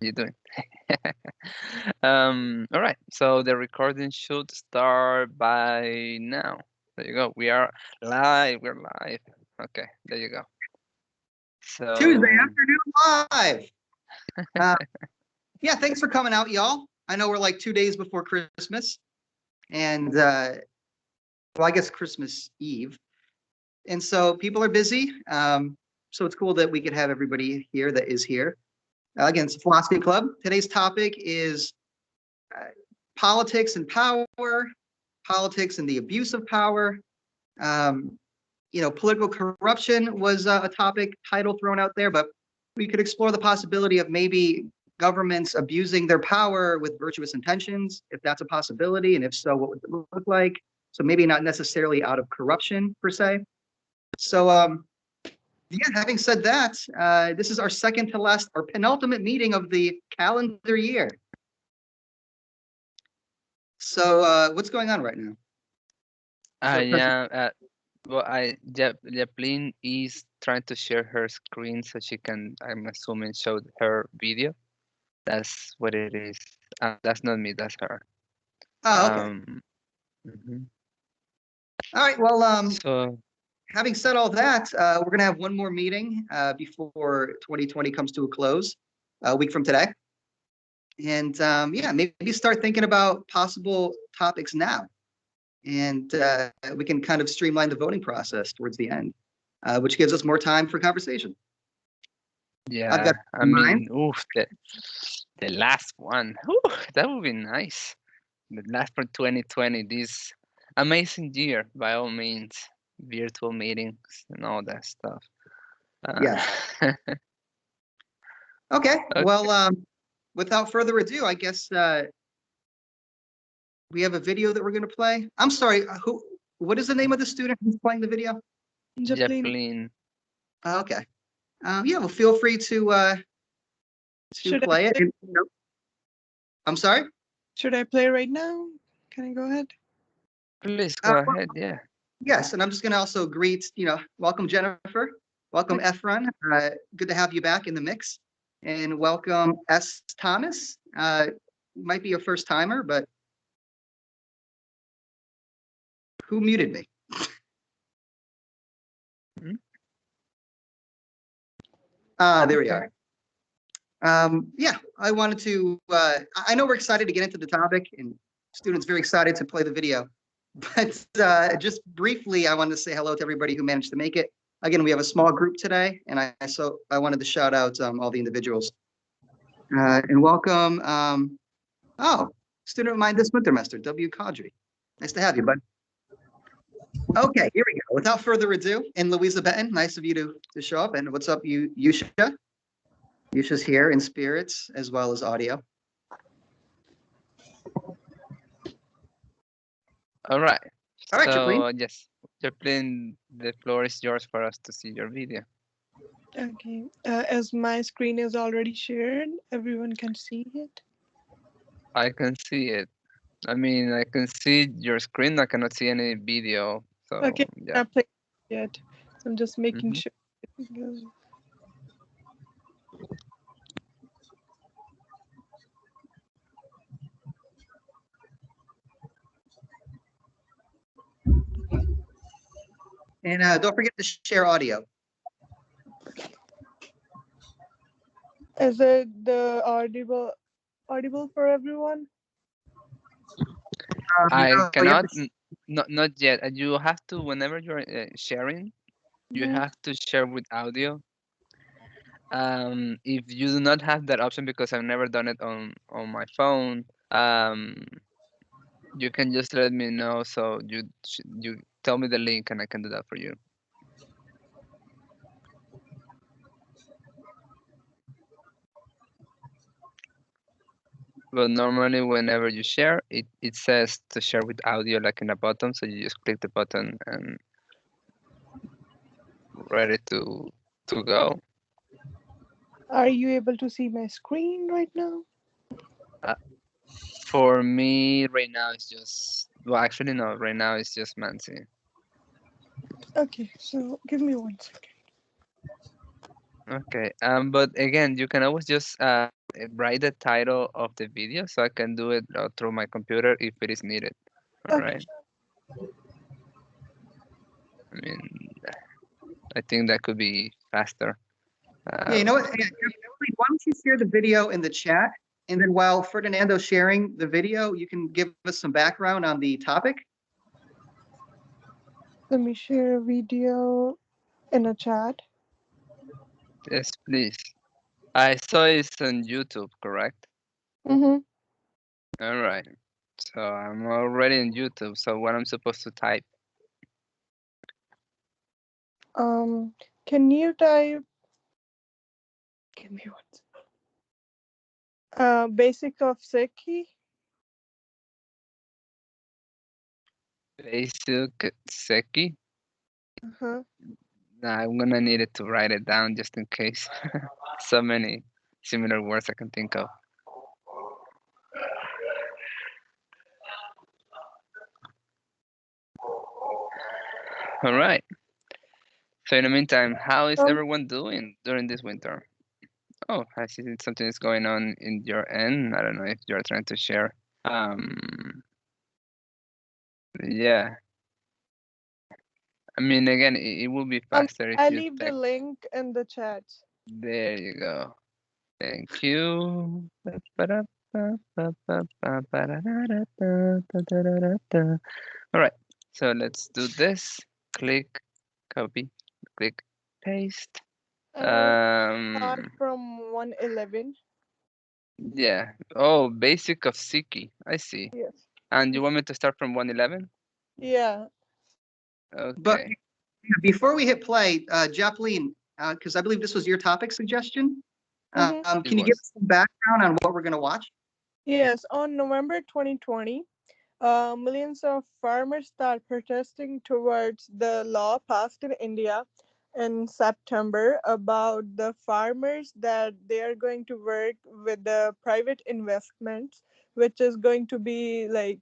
you doing? All right. So the recording should start by now. There you go. We are live. We're live. Okay. There you go. Tuesday So afternoon live. Yeah, thanks for coming out, y'all. I know we're like 2 days before Christmas, and well, I guess Christmas Eve, and so people are busy. So it's cool that we could have everybody here that is here. Again, it's a philosophy club. Today's topic is politics and power, politics and the abuse of power. Political corruption was a topic title thrown out there, but we could explore the possibility of maybe governments abusing their power with virtuous intentions, if that's a possibility, and if so, what would it look like? So maybe not necessarily out of corruption per se. So yeah, having said that, this is our second to last, our penultimate meeting of the calendar year. So what's going on right now? yeah. Well, Japlin is trying to share her screen so she can, I'm assuming, show her video. That's what it is. That's not me. That's her. Oh, okay. Mhm. All right. Well, So having said all that, we're going to have one more meeting before 2020 comes to a close, a week from today. And yeah, maybe start thinking about possible topics now. And we can kind of streamline the voting process towards the end, which gives us more time for conversation. I've got yeah, I mine. mean, oof, the last one. Ooh, that would be nice. The last for 2020, this amazing year, by all means, virtual meetings and all that stuff. Yeah. Okay. Well, without further ado, I guess we have a video that we're going to play. I'm sorry. What is the name of the student who's playing the video? Japlin. Okay. Yeah. Well, feel free to play it. I'm sorry. Should I play right now? Can I go ahead? Please go ahead. Yeah. Yes, and I'm just going to also greet, welcome Jennifer, welcome Efron. Good to have you back in the mix, and welcome S. Thomas. Might be your first timer, but who muted me? There we are. Yeah, I wanted to. I know we're excited to get into the topic, and students very excited to play the video. But just briefly, I wanted to say hello to everybody who managed to make it. Again, we have a small group today, and I wanted to shout out all the individuals and welcome. Student of mine this wintermester, W. Kadri. Nice to have you, bud. Okay, here we go. Without further ado, and Louisa Benton, nice of you to show up. And what's up, Yusha? Yusha's here in spirits as well as audio. All right. All right, so yes, Japlin, the floor is yours for us to see your video. Okay. As my screen is already shared, everyone can see it. I can see it. I mean, I can see your screen. I cannot see any video. So Okay. yeah. Not playing yet. I'm just making sure. And don't forget to share audio. Is it the audible for everyone? I cannot. Not yet. You have to, whenever you're sharing, you have to share with audio. If you do not have that option, because I've never done it on my phone, you can just let me know. So you tell me the link, and I can do that for you. But normally, whenever you share, it says to share with audio, like in a button. So you just click the button and ready to go. Are you able to see my screen right now? For me, right now it's just, well, actually no. Right now it's just Mansi. Okay, so give me 1 second. Okay. But again, you can always just write the title of the video so I can do it through my computer if it is needed. All Okay. right. I mean, I think that could be faster. Yeah, you know what? Yeah, why don't you share the video in the chat? And then while Ferdinando's sharing the video, you can give us some background on the topic. Let me share a video in a chat. Yes, please. I saw it's on YouTube, correct? Mm-hmm. All right. So I'm already in YouTube. So what I'm supposed to type? Can you type? Give me one. Basic of Seki. Basic Seki. Uh-huh. Nah, I'm gonna need it to write it down just in case. So many similar words I can think of. All right. So in the meantime, how is Um, everyone doing during this winter? Oh, I see something is going on in your end. I don't know if you're trying to share. Um, yeah. I mean, again, it will be faster if I you leave the text. link in the chat. There you go. Thank you. All right. So let's do this. Click, copy, click, paste. Start Um, from 111. yeah. Oh, basic of Siki. I see. Yes. And you want me to start from 111? Yeah. But Okay. before we hit play, Jacqueline, because I believe this was your topic suggestion, Mm-hmm. It can you give was. us some background on what we're going to watch? Yes. On November 2020, millions of farmers start protesting towards the law passed in India in September about the farmers that they are going to work with the private investments, which is going to be like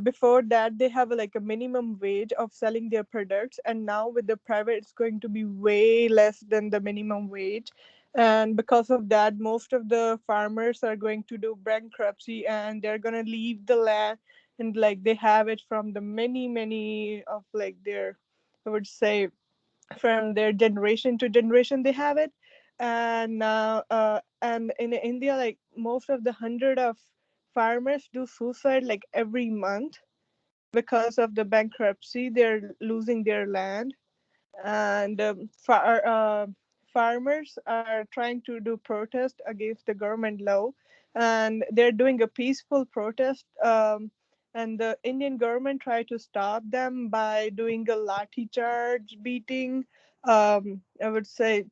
before that they have like a minimum wage of selling their products, and now with the private it's going to be way less than the minimum wage. And because of that, most of the farmers are going to do bankruptcy and they're going to leave the land, and like they have it from the many of like their, I would say, from their generation to generation they have it. And now and in India, like most of the hundred of farmers do suicide like every month because of the bankruptcy. They're losing their land. And farmers are trying to do protest against the government law, and they're doing a peaceful protest. And the Indian government tried to stop them by doing a lathi charge beating, I would say,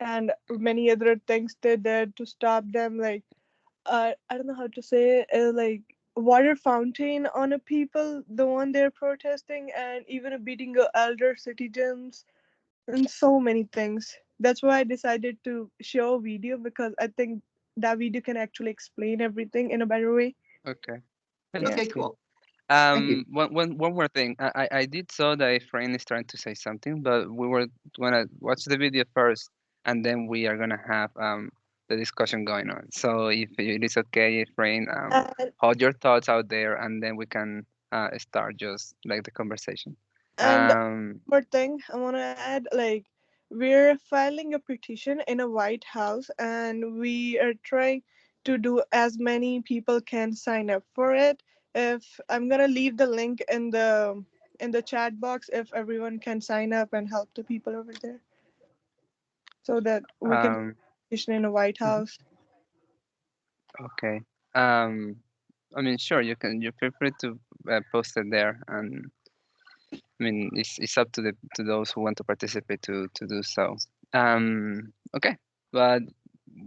and many other things they did to stop them, like I don't know how to say, like water fountain on a people, the one they're protesting, and even a beating of elder citizens, and so many things. That's why I decided to show a video, because I think that video can actually explain everything in a better way. Okay. Yeah. Okay, Fantastic. cool. Thank you. One more thing. I did saw that Efrain is trying to say something, but we were gonna watch the video first, and then we are gonna have the discussion going on. So if it is okay, Efrain, And hold your thoughts out there, and then we can start just like the conversation. and Um, more thing I want to add, like we're filing a petition in a White House, and we are trying to do as many people can sign up for it. If I'm gonna leave the link in the chat box, if everyone can sign up and help the people over there, so that we can um, petition in a White mhm, House. okay. Um, I mean, sure, you can. You feel free to post it there, and I mean, it's up to those who want to participate to do so. Okay, but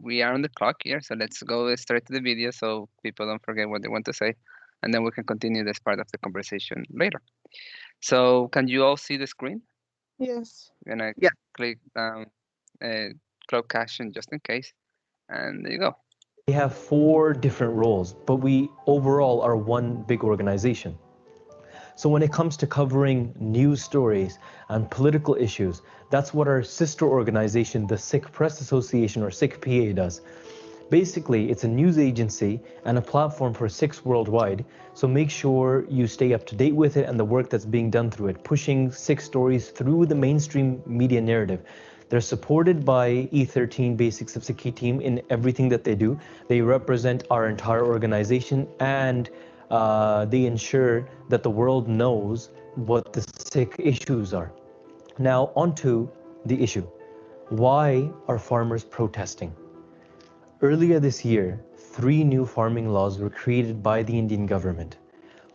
we are on the clock here, so let's go straight to the video so people don't forget what they want to say, and then we can continue this part of the conversation later. So, can you all see the screen? Yes. I'm gonna Yeah. click uh, cloud caption just in case, and there you go. We have 4 different roles, but we overall are one big organization. So when it comes to covering news stories and political issues, that's what our sister organization, the Sikh Press Association, or Sikh PA, does. Basically, it's a news agency and a platform for Sikhs worldwide. So make sure you stay up to date with it and the work that's being done through it, pushing Sikh stories through the mainstream media narrative. They're supported by E13 Basics of Sikhi team in everything that they do. They represent our entire organization, and they ensure that the world knows what the Sikh issues are. Now, onto the issue. Why are farmers protesting? Earlier this year, 3 new farming laws were created by the Indian government.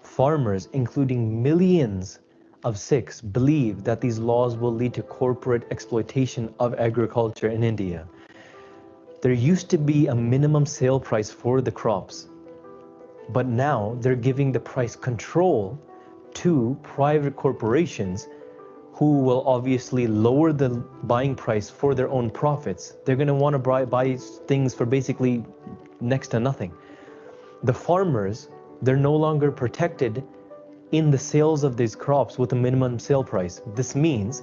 Farmers, including millions of Sikhs, believe that these laws will lead to corporate exploitation of agriculture in India. There used to be a minimum sale price for the crops, but now they're giving the price control to private corporations who will obviously lower the buying price for their own profits. They're going to want to buy things for basically next to nothing. The farmers, they're no longer protected in the sales of these crops with a minimum sale price. This means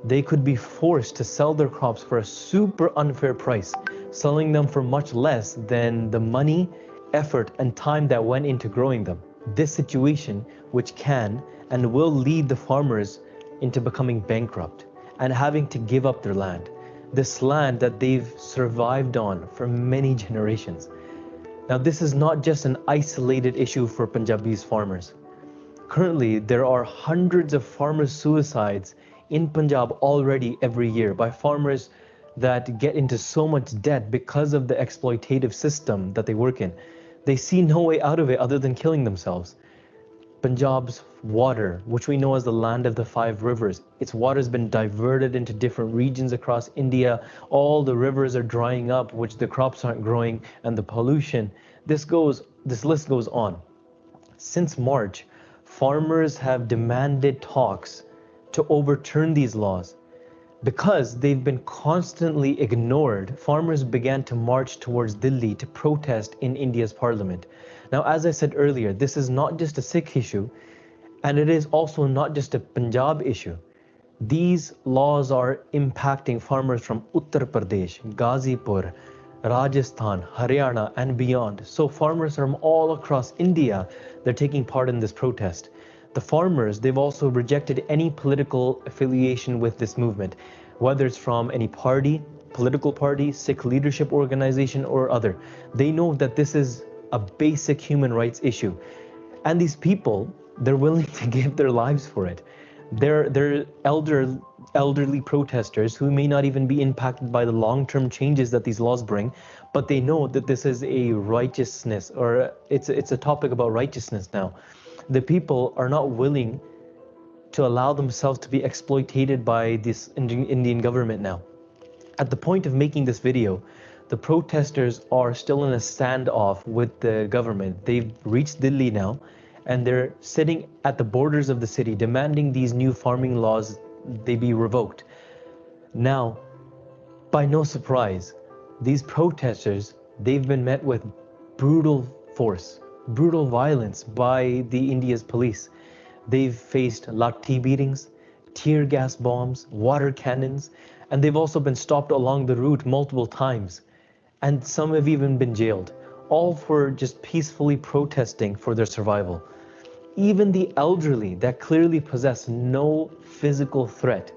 they could be forced to sell their crops for a super unfair price, selling them for much less than the money, effort, and time that went into growing them. This situation, which can and will lead the farmers into becoming bankrupt and having to give up their land. This land that they've survived on for many generations. Now, this is not just an isolated issue for Punjabi's farmers. Currently, there are hundreds of farmer suicides in Punjab already every year by farmers that get into so much debt because of the exploitative system that they work in. They see no way out of it other than killing themselves. Punjab's water, which we know as the land of the 5 rivers, its water has been diverted into different regions across India. All the rivers are drying up, which the crops aren't growing, and the pollution. This list goes on. Since March, farmers have demanded talks to overturn these laws. Because they've been constantly ignored, farmers began to march towards Delhi to protest in India's parliament. Now, as I said earlier, this is not just a Sikh issue, and it is also not just a Punjab issue. These laws are impacting farmers from Uttar Pradesh, Ghazipur, Rajasthan, Haryana, and beyond. So farmers from all across India, they're taking part in this protest. The farmers, they've also rejected any political affiliation with this movement, whether it's from any party, political party, Sikh leadership organization, or other. They know that this is a basic human rights issue. And these people, they're willing to give their lives for it. They're elderly protesters who may not even be impacted by the long-term changes that these laws bring, but they know that this is a righteousness, or it's a topic about righteousness now. The people are not willing to allow themselves to be exploited by this Indian government now. At the point of making this video, the protesters are still in a standoff with the government. They've reached Delhi now, and they're sitting at the borders of the city demanding these new farming laws they be revoked. Now, by no surprise, these protesters, they've been met with brutal force, brutal violence by the India's police. They've faced lathi beatings, tear gas bombs, water cannons, and they've also been stopped along the route multiple times. And some have even been jailed, all for just peacefully protesting for their survival. Even the elderly that clearly possess no physical threat.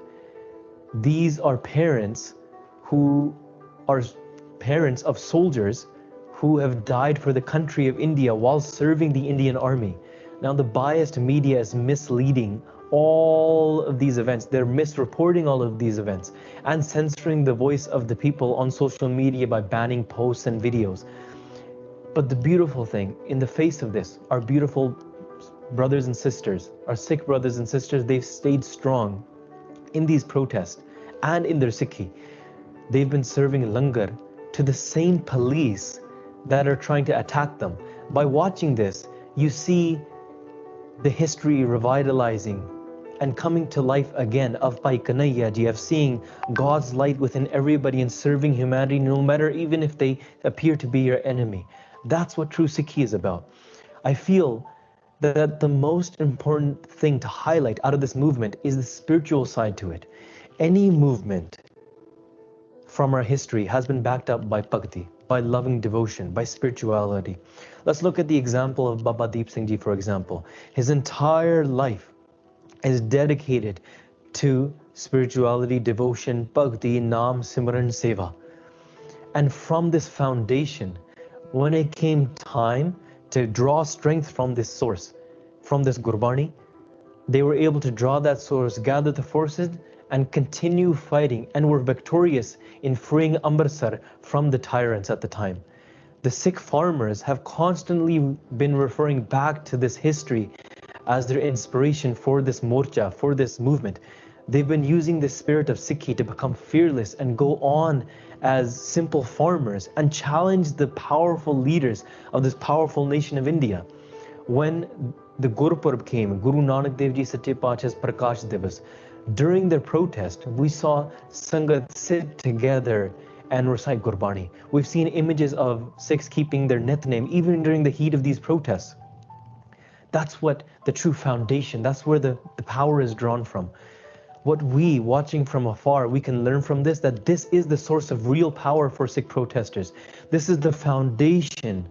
These are parents who are parents of soldiers who have died for the country of India while serving the Indian army. Now, the biased media is misleading all of these events. They're misreporting all of these events and censoring the voice of the people on social media by banning posts and videos. But the beautiful thing, in the face of this, our beautiful brothers and sisters, our Sikh brothers and sisters, they've stayed strong in these protests and in their Sikhi. They've been serving langar to the same police that are trying to attack them. By watching this, you see the history revitalizing and coming to life again of Bhai Kanhaiya Ji, of seeing God's light within everybody and serving humanity, no matter even if they appear to be your enemy. That's what true Sikhi is about. I feel that the most important thing to highlight out of this movement is the spiritual side to it. Any movement from our history has been backed up by bhakti. by loving devotion, by spirituality. Let's look at the example of Baba Deep Singh Ji, for example. His entire life is dedicated to spirituality, devotion, bhakti, naam, simran, seva. And from this foundation, when it came time to draw strength from this source, from this Gurbani, they were able to draw that source, gather the forces, and continue fighting, and were victorious in freeing Amritsar from the tyrants at the time. The Sikh farmers have constantly been referring back to this history as their inspiration for this morcha, for this movement. They've been using the spirit of Sikhi to become fearless and go on as simple farmers and challenge the powerful leaders of this powerful nation of India. When the Gurupurab came, Guru Nanak Dev Ji Sache Paatshah's Prakash Divas, during their protest, we saw Sangat sit together and recite Gurbani. We've seen images of Sikhs keeping their Nitnem even during the heat of these protests. That's what the true foundation, that's where the power is drawn from. What we, watching from afar, we can learn from this, that this is the source of real power for Sikh protesters. This is the foundation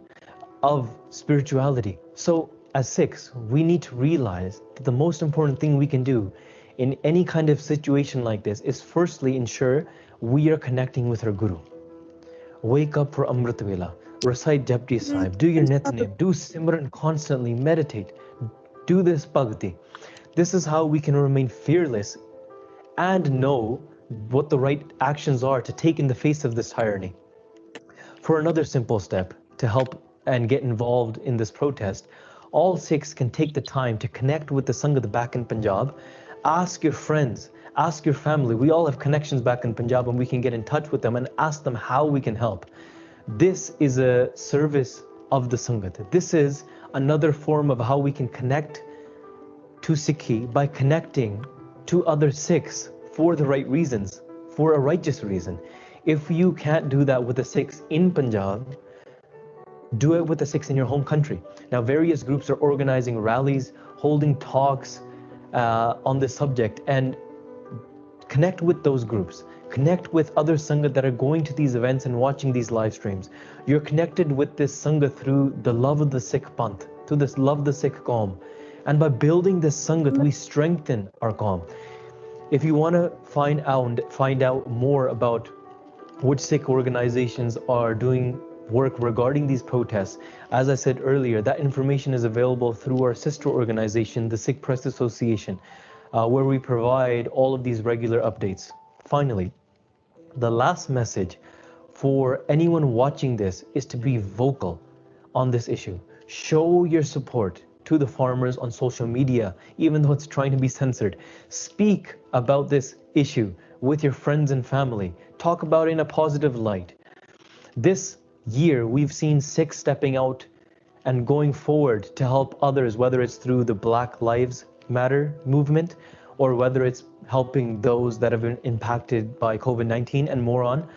of spirituality. So as Sikhs, we need to realize that the most important thing we can do in any kind of situation like this is firstly ensure we are connecting with our Guru. Wake up for Amrit Vela, recite Japji Sahib, do your Nitnem, do Simran constantly, meditate, do this Bhakti. This is how we can remain fearless and know what the right actions are to take in the face of this tyranny. For another simple step to help and get involved in this protest, all Sikhs can take the time to connect with the Sangat back in Punjab. Ask your friends, ask your family. We all have connections back in Punjab and we can get in touch with them and ask them how we can help. This is a service of the Sangat. This is another form of how we can connect to Sikhi by connecting to other Sikhs for the right reasons, for a righteous reason. If you can't do that with the Sikhs in Punjab, do it with the Sikhs in your home country. Now, various groups are organizing rallies, holding talks on this subject, and connect with those groups. Connect with other Sangha that are going to these events and watching these live streams. You're connected with this Sangha through the love of the Sikh Panth, through this love of the Sikh Qaum. And by building this Sangat, we strengthen our Qaum. If you want to find out more about which Sikh organizations are doing work regarding these protests, as I said earlier, that information is available through our sister organization, the Sikh Press Association, where we provide all of these regular updates. Finally, the last message for anyone watching this is to be vocal on this issue. Show your support to the farmers on social media, even though it's trying to be censored. Speak about this issue with your friends and family. Talk about it in a positive light. This year, we've seen Sikhs stepping out and going forward to help others, whether it's through the Black Lives Matter movement or whether it's helping those that have been impacted by COVID-19 and more on.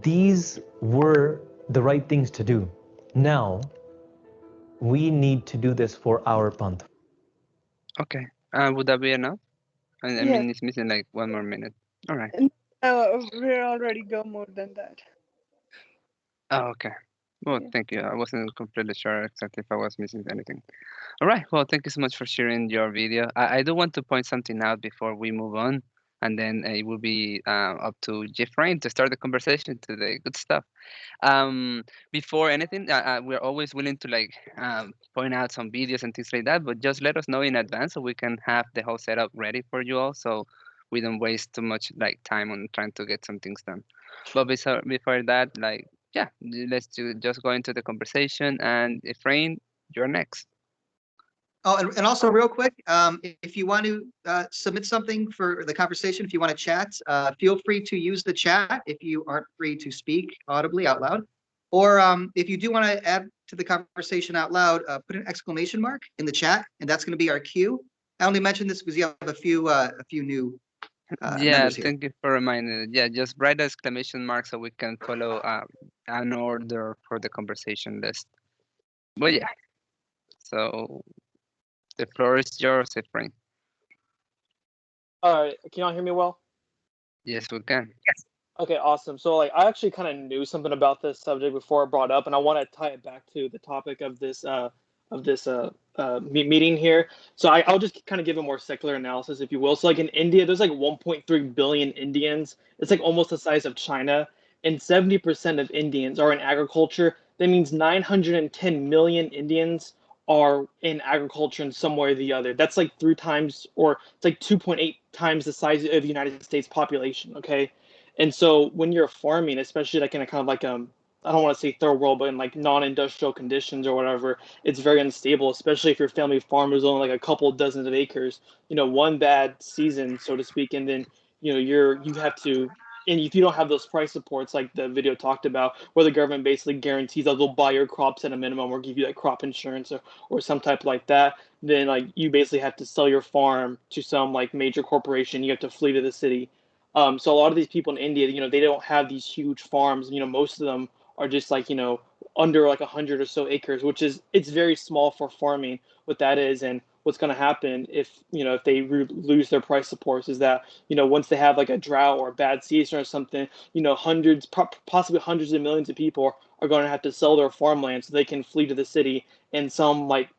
These were the right things to do. Now, we need to do this for our Panth. Okay. Would that be enough? I Yes. mean, it's missing like 1 more minute. All right. We're already go more than that. Oh, okay. Well, Yeah. thank you. I wasn't completely sure exactly if I was missing anything. All right. Well, thank you so much for sharing your video. I do want to point something out before we move on, and then it will be up to Jeffrey to start the conversation today. Good stuff. Before anything, we're always willing to like point out some videos and things like that, but just let us know in advance so we can have the whole setup ready for you all, so we don't waste too much like time on trying to get some things done. But before that, like yeah, just go into the conversation. And Efrain, you're next. Oh, and also real quick, if you want to submit something for the conversation, if you want to chat, feel free to use the chat if you aren't free to speak audibly out loud. Or if you do want to add to the conversation out loud, put an exclamation mark in the chat, and that's going to be our cue. I only mentioned this because you have a few new Yeah, members here. thank you for reminding. Yeah, just write the exclamation mark so we can follow an order for the conversation list. But yeah, so the floor is yours, Efrain. All right, can y'all hear me well? Yes, we can. Okay, awesome. So like I actually kind of knew something about this subject before I brought up, and I want to tie it back to the topic of this meeting here. So I'll just kind of give a more secular analysis, if you will. So like in India, there's like 1.3 billion Indians. It's like almost the size of China, and 70% of Indians are in agriculture. That means 910 million Indians are in agriculture in some way or the other. That's like three times, or it's like 2.8 times the size of the United States population. Okay, and so when you're farming, especially like in a kind of like I don't want to say third world, but in like non-industrial conditions or whatever, it's very unstable, especially if your family farm is only like a couple dozens of acres. You know, one bad season, so to speak, and then you have to, and if you don't have those price supports like the video talked about, where the government basically guarantees that they'll buy your crops at a minimum or give you like crop insurance or some type like that, then like you basically have to sell your farm to some like major corporation. You have to flee to the city. So a lot of these people in India, they don't have these huge farms. Most of them are just like, under like 100 or so acres, which is it's very small for farming. What that is, and what's going to happen if they lose their price supports is that once they have like a drought or a bad season or something, hundreds, possibly hundreds of millions of people are going to have to sell their farmland so they can flee to the city, and some like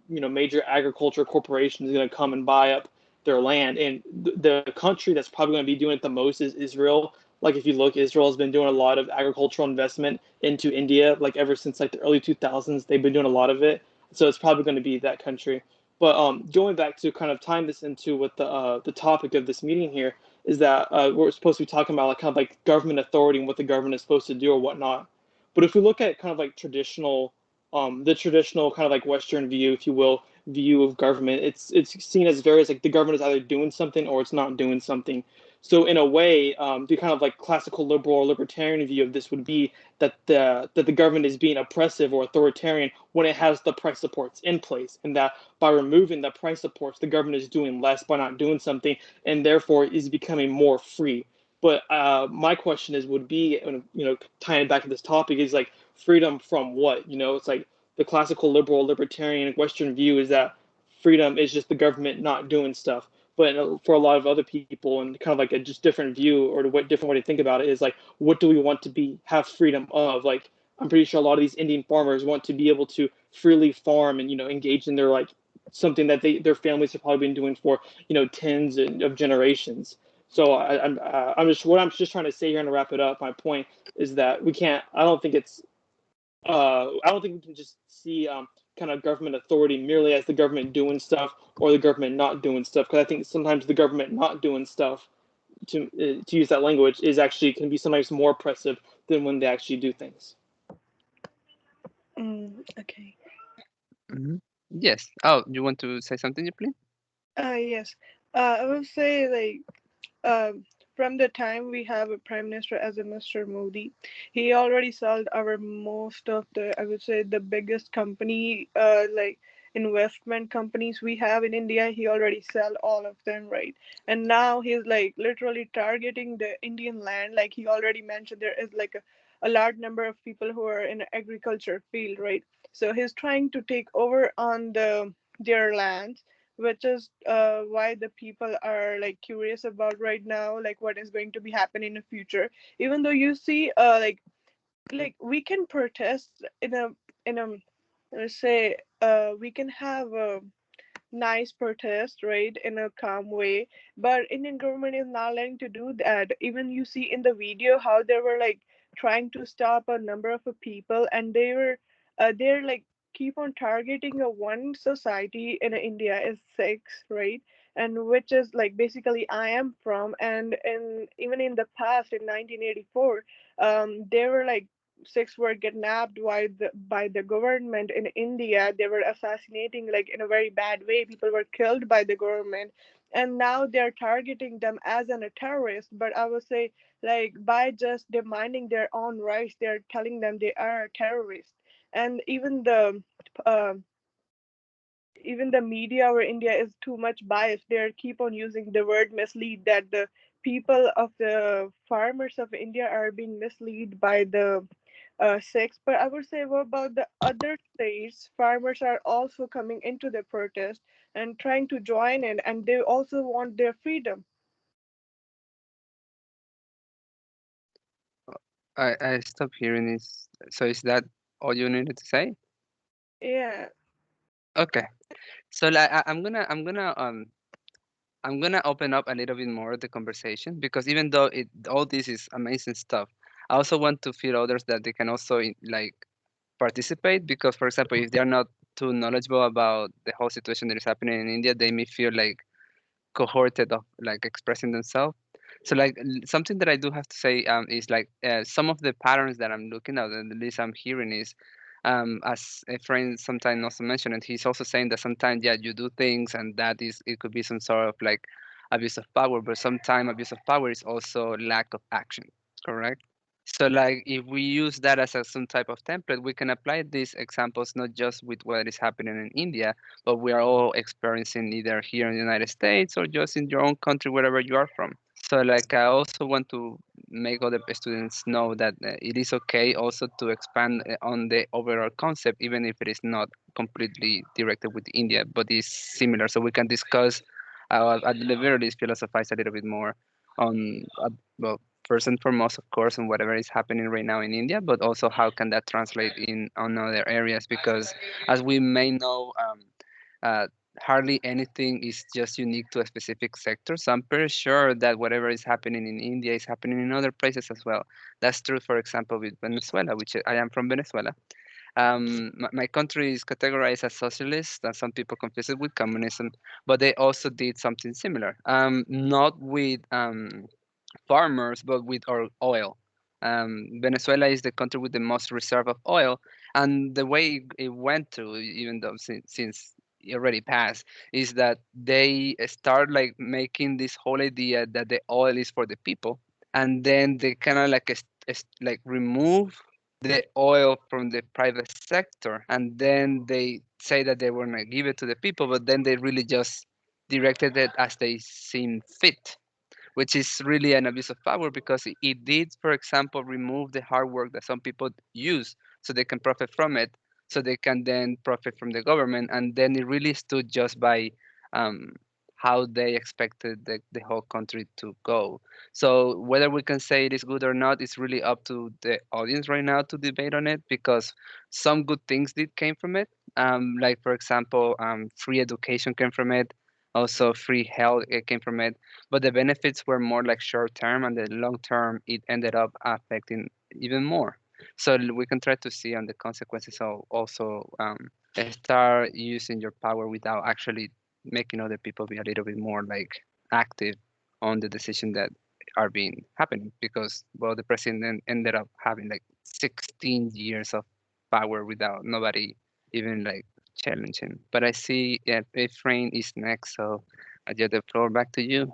major agriculture corporation is going to come and buy up their land. And the country that's probably going to be doing it the most is Israel. Like if you look, Israel has been doing a lot of agricultural investment into India, like ever since like the early 2000s. They've been doing a lot of it, so it's probably going to be that country. But going back to kind of tying this into what the topic of this meeting here is that we're supposed to be talking about like kind of like government authority and what the government is supposed to do or whatnot. But if we look at kind of like the traditional kind of like Western view, if you will, view of government, it's seen as various like the government is either doing something or it's not doing something. So in a way, the kind of like classical liberal or libertarian view of this would be that the government is being oppressive or authoritarian when it has the price supports in place, and that by removing the price supports, the government is doing less by not doing something, and therefore is becoming more free. But my question is, would be, tying it back to this topic, is like freedom from what? It's like the classical liberal libertarian Western view is that freedom is just the government not doing stuff. But for a lot of other people, and kind of like a just different view or what different way to think about it is like, what do we want to have freedom of? Like, I'm pretty sure a lot of these Indian farmers want to be able to freely farm and engage in their like something that their families have probably been doing for tens of generations. So I'm just trying to say here and to wrap it up. My point is that we can't. I don't think we can just see kind of government authority merely as the government doing stuff or the government not doing stuff. Because I think sometimes the government not doing stuff, to use that language, is actually can be sometimes more oppressive than when they actually do things. Okay. Mhm. Yes. Oh, you want to say something, please? Yes. I will say like from the time we have a prime minister as a Mr. Modi, he already sold our most of the, I would say, the biggest company, like investment companies we have in India. He already sell all of them, right? And now he's like literally targeting the Indian land. Like he already mentioned, there is like a large number of people who are in the agriculture field, right? So he's trying to take over on their lands, which is why the people are like curious about right now, like what is going to be happening in the future. Even though you see like we can protest in a let's say we can have a nice protest, right, in a calm way. But Indian government is not letting to do that. Even you see in the video how they were like trying to stop a number of people, and they're like keep on targeting a one society in India is Sikhs, right? And which is like basically I am from, and in even in the past in 1984, they were like Sikhs were kidnapped by the government in India. They were assassinating like in a very bad way. People were killed by the government, and now they're targeting them as a terrorist. But I would say like by just demanding their own rights, they're telling them they are a terrorist. And uh, even the media over India is too much biased. They keep on using the word mislead, that the people of the farmers of India are being misled by the Sikhs. But I would say what about the other states? Farmers are also coming into the protest and trying to join in, and they also want their freedom. I stopped hearing this. So is that all you needed to say? Yeah. Okay. So like I'm gonna open up a little bit more the conversation because even though it all this is amazing stuff, I also want to feel others that they can also like participate because for example if they are not too knowledgeable about the whole situation that is happening in India, they may feel like cohorted of like expressing themselves. So like something that I do have to say is like some of the patterns that I'm looking at, and at least I'm hearing is as a friend sometimes also mentioned, and he's also saying that sometimes yeah you do things and that is it could be some sort of like abuse of power, but sometimes abuse of power is also lack of action. Correct. So like if we use that as some type of template, we can apply these examples not just with what is happening in India, but we are all experiencing either here in the United States or just in your own country, wherever you are from. So like I also want to make other students know that it is okay also to expand on the overall concept, even if it is not completely directed with India, but is similar. So we can discuss at the very least philosophize a little bit more on well first and foremost, of course, on whatever is happening right now in India, but also how can that translate in on other areas? Because as we may know, uh, hardly anything is just unique to a specific sector. So I'm pretty sure that whatever is happening in India is happening in other places as well. That's true, for example, with Venezuela, which I am from Venezuela. My country is categorized as socialist, and some people confuse it with communism, but they also did something similar. Not with farmers, but with our oil. Venezuela is the country with the most reserve of oil, and the way it went through, even though since it already passed, is that they start like making this whole idea that the oil is for the people, and then they kind of like like remove the oil from the private sector, and then they say that they want to give it to the people, but then they really just directed it as they seem fit, which is really an abuse of power because it did, for example, remove the hard work that some people use so they can profit from it, so they can then profit from the government, and then it really stood just by um, how they expected the whole country to go. So whether we can say it is good or not, it's really up to the audience right now to debate on it because some good things did came from it. Like for example, free education came from it. Also, free health came from it, but the benefits were more like short term, and the long term it ended up affecting even more. So we can try to see on the consequences of also start using your power without actually making other people be a little bit more like active on the decision that are being happening because well the president ended up having like 16 years of power without nobody even like challenging. But I see yeah, Efrain is next, so I give the floor back to you.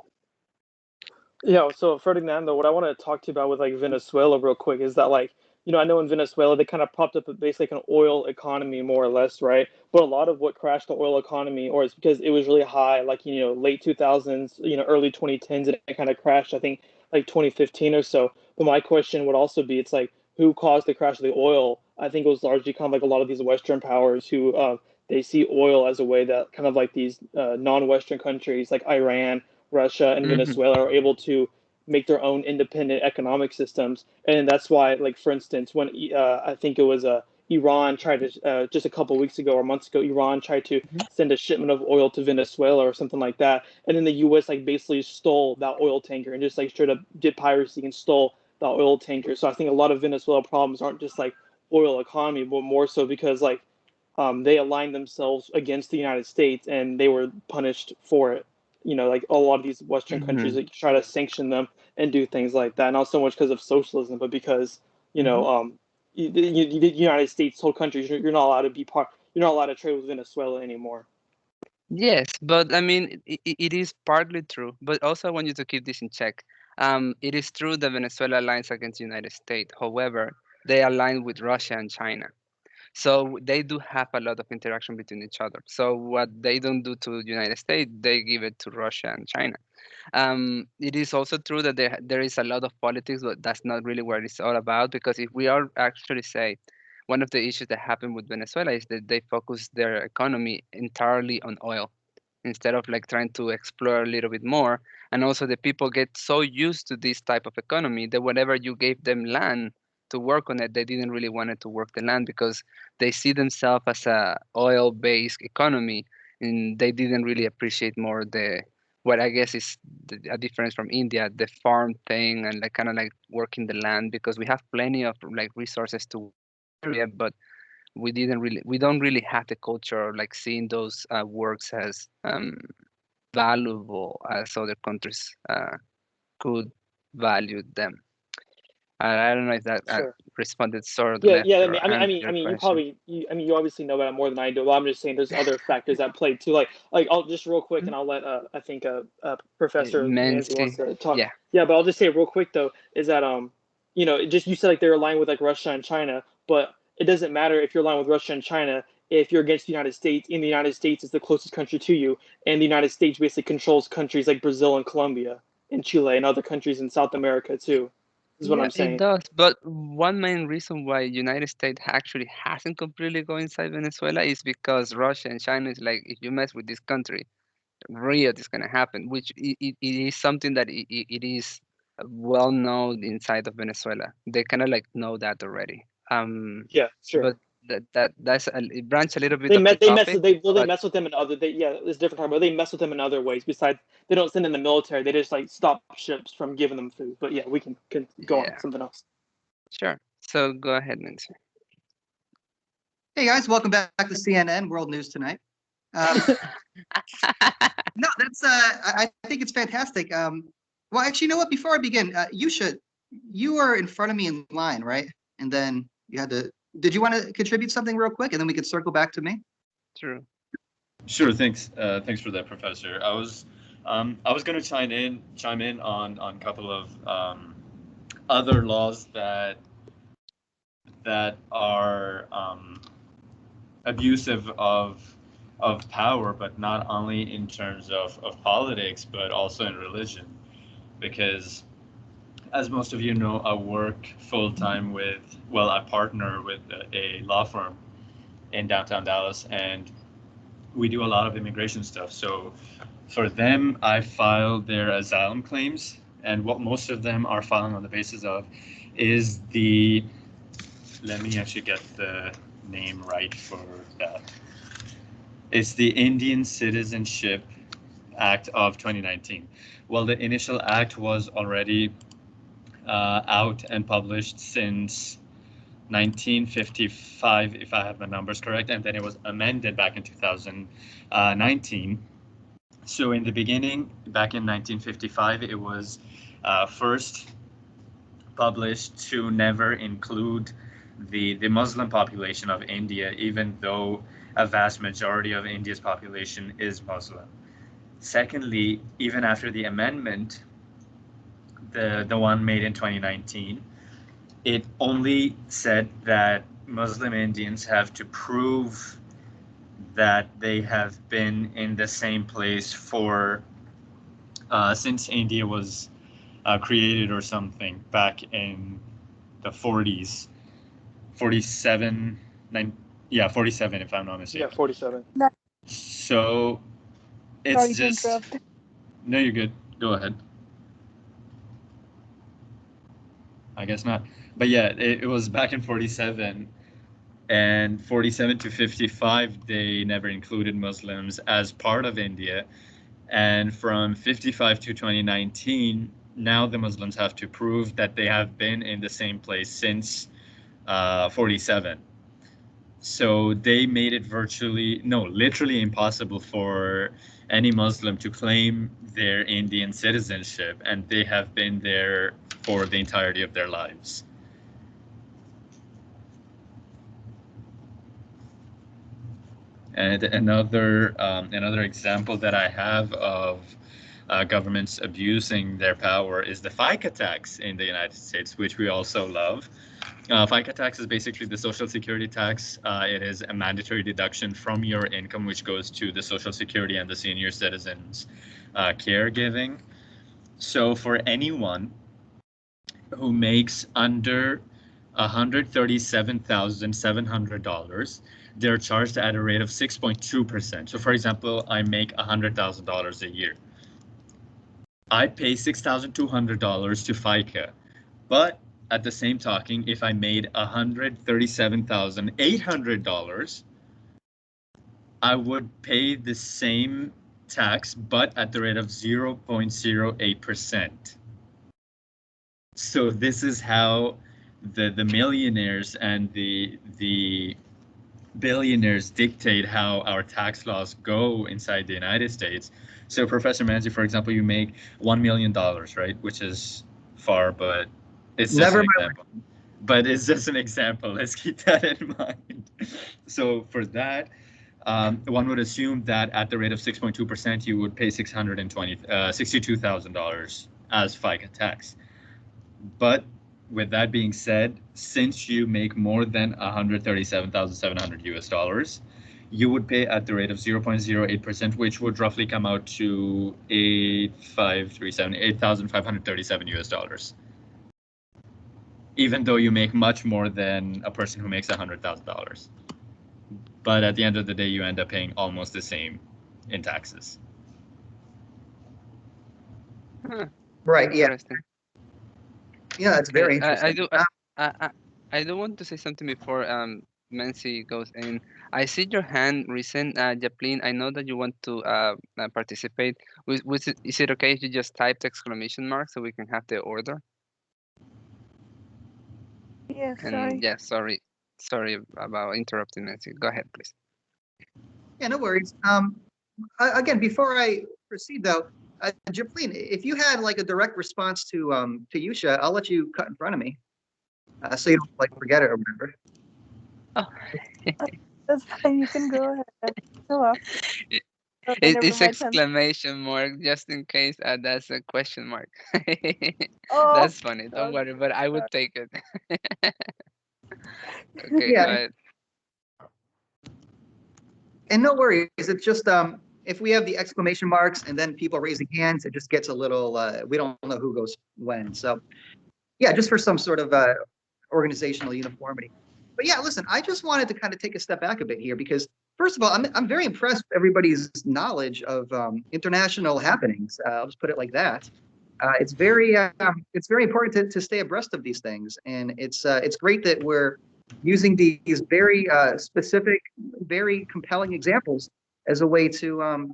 Yeah, so Ferdinando, what I want to talk to you about with like Venezuela real quick is that like, I know in Venezuela they kind of propped up basically like an oil economy more or less, right? But a lot of what crashed the oil economy, or it's because it was really high, like late 2000s, early 2010s, and it kind of crashed. I think like 2015 or so. But my question would also be, it's like who caused the crash of the oil? I think it was largely kind of like a lot of these Western powers who they see oil as a way that kind of like these non-Western countries like Iran, Russia, and Hmm. Venezuela are able to make their own independent economic systems, and that's why, like for instance, when I think it was Iran tried to just a couple of weeks ago or months ago, Iran tried to send a shipment of oil to Venezuela or something like that, and then the U.S. like basically stole that oil tanker and just like straight up did piracy and stole that oil tanker. So I think a lot of Venezuela problems aren't just like oil economy, but more so because like they aligned themselves against the United States and they were punished for it. Like a lot of these Western countries Hmm. like, try to sanction them and do things like that. Not so much because of socialism, but because Hmm. the United States told countries you're not allowed to be part. You're not allowed to trade with Venezuela anymore. Yes, but I mean, it is partly true, but also I want you to keep this in check. It is true that Venezuela aligns against the United States. However, they align with Russia and China. So they do have a lot of interaction between each other. So what they don't do to the United States, they give it to Russia and China. It is also true that there is a lot of politics, but that's not really what it's all about. Because if we are actually say, one of the issues that happened with Venezuela is that they focus their economy entirely on oil instead of like trying to explore a little bit more. And also the people get so used to this type of economy that whenever you gave them land, to work on it, they didn't really wanted to work the land because they see themselves as a oil-based economy, and they didn't really appreciate more the what I guess is a difference from India, the farm thing and like kind of like working the land because we have plenty of like resources to work in the area, but we don't really have the culture of like seeing those works as valuable as other countries could value them. I don't know if that Sure. responded sort of Yeah, left yeah. I or mean, I mean, I answered mean, your I mean, question. you obviously know that more than I do. But I'm just saying, there's other factors at play too. Like, I'll just real quick, and I'll let I think Professor Manzi wants Immensely, to talk. yeah, Yeah, but I'll just say real quick though, is that just you said like they're aligned with like Russia and China, but it doesn't matter if you're aligned with Russia and China if you're against the United States. And the United States is the closest country to you, and the United States basically controls countries like Brazil and Colombia and Chile and other countries in South America too. Is what yeah, I'm it saying. does. But one main reason why United States actually hasn't completely gone inside Venezuela is because Russia and China is like, if you mess with this country, real is going to happen, which it is something that it is well known inside of Venezuela. They kind of like know that already. Yeah, sure. But that's it branched a little bit They of the met they mess topic, with they but mess with them in other it's different time, but they mess with them in other ways. Besides, they don't send in the military. They just like stop ships from giving them food. But yeah, we can go on yeah, something else. sure. So go ahead, Nancy. Hey guys, welcome back to CNN World News Tonight. No, that's I think it's fantastic. Well, actually, you know what? Before I begin, you are in front of me in line, right? And then you had to. Did you want to contribute something real quick, and then we could circle back to me? True. Sure. Thanks. Thanks for that, Professor. I was going to chime in on a couple of other laws that are abusive of power, but not only in terms of politics, but also in religion. Because, as most of you know, I work full time I partner with a law firm in downtown Dallas, and we do a lot of immigration stuff. So for them, I filed their asylum claims, and what most of them are filing on the basis of is let me actually get the name right for that. It's the Indian Citizenship Act of 2019. Well, the initial act was already out and published since 1955, if I have my numbers correct, and then it was amended back in 2019. So in the beginning, back in 1955, it was first published to never include the Muslim population of India, even though a vast majority of India's population is Muslim. Secondly, even after the amendment, the one made in 2019, it only said that Muslim Indians have to prove that they have been in the same place for since India was created or something back in the 40s, 47, 47 if I'm not Yeah, mistaken. 47. So it's Sorry to just interrupt. no, you're good. Go ahead. I guess not. But yeah, it was back in 47, and 47 to 55, they never included Muslims as part of India. And from 55 to 2019, now the Muslims have to prove that they have been in the same place since 47. So they made it literally impossible for any Muslim to claim their Indian citizenship, and they have been there for the entirety of their lives. And another example that I have of governments abusing their power is the FICA tax in the United States, which we also love. FICA tax is basically the Social Security tax. It is a mandatory deduction from your income, which goes to the Social Security and the senior citizens caregiving. So for anyone who makes under $137,700, they're charged at a rate of 6.2%. So for example, I make $100,000 a year. I pay $6,200 to FICA, but at the same talking, if I made $137,800, I would pay the same tax, but at the rate of 0.08%. So this is how the millionaires and the billionaires dictate how our tax laws go inside the United States. So Professor Manzi, for example, you make $1 million, right? Which is far, but it's just Never an my example. But it's just an example. Let's keep that in mind. So for that, one would assume that at the rate of 6.2%, you would pay $62,000 as FICA tax. But with that being said, since you make more than 137,700 US dollars, you would pay at the rate of 0.08%, which would roughly come out to 8,537 US dollars. Even though you make much more than a person who makes $100,000. But at the end of the day, you end up paying almost the same in taxes. Right. Yeah. Interesting. Yeah. That's very interesting. I do want to say something before Nancy goes in. I see your hand recent, Japlin. I know that you want to participate. Is it okay if you just type the exclamation mark so we can have the order? Yes, And sorry. yeah, sorry about interrupting, Nancy. Go ahead, please. Yeah, no worries. Again, before I proceed though, Japlin, if you had like a direct response to Yusha, I'll let you cut in front of me, so you don't like forget it or whatever. Oh. That's fine. You can go ahead. Go up. Oh, It's never mind. exclamation mark just in case that's a question mark. Oh, That's funny. Don't worry, okay. but I would take it. Okay, go Yeah, ahead. and no worries. It's just if we have the exclamation marks and then people raising hands, it just gets a little we don't know who goes when. So yeah, just for some sort of organizational uniformity. But yeah, listen, I just wanted to kind of take a step back a bit here because first of all, I'm very impressed with everybody's knowledge of international happenings. I'll just put it like that. It's very important to stay abreast of these things, and it's great that we're using these very specific, very compelling examples as a way to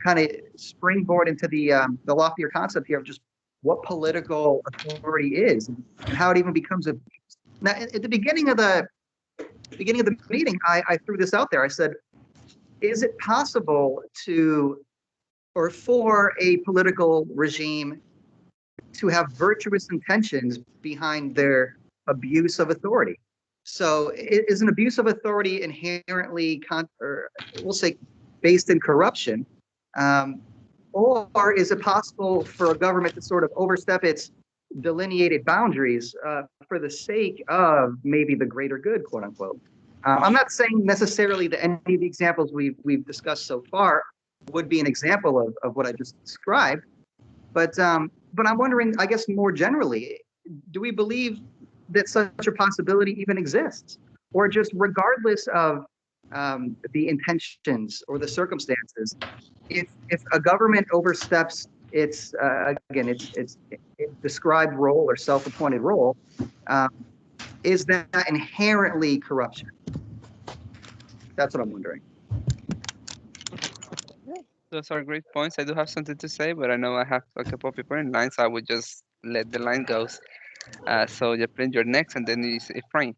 kind of springboard into the loftier concept here of just what political authority is and how it even becomes a. Now, at the beginning of the meeting, I threw this out there. I said, is it possible or for a political regime to have virtuous intentions behind their abuse of authority? So is an abuse of authority inherently, or we'll say, based in corruption? Or is it possible for a government to sort of overstep its delineated boundaries for the sake of maybe the greater good, quote unquote? I'm not saying necessarily that any of the examples we've discussed so far would be an example of what I just described, but I'm wondering, I guess more generally, do we believe that such a possibility even exists, or just regardless of the intentions or the circumstances, if a government oversteps its again its described role or self-appointed role, is that inherently corruption? That's what I'm wondering. Those are great points. I do have something to say, but I know I have a couple of people in line, so I would just let the line go. So Japlin, you're next, and then is Efrain.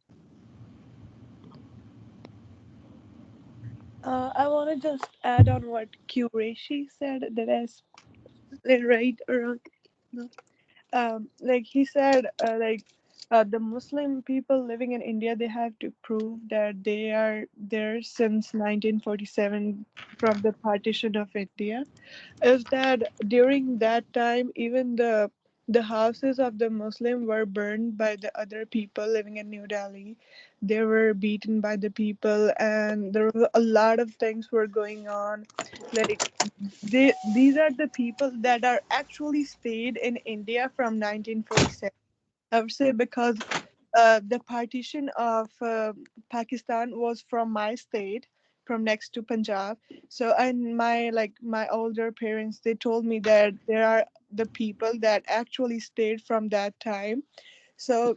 I want to just add on what Quraishi said that I said right around. No. Like he said, the Muslim people living in India, they have to prove that they are there since 1947 from the partition of India. Is that during that time, even the houses of the Muslim were burned by the other people living in New Delhi. They were beaten by the people, and there were a lot of things were going on. Like these are the people that are actually stayed in India from 1947. I would say because the partition of Pakistan was from my state, from next to Punjab. So and my older parents, they told me that there are the people that actually stayed from that time. So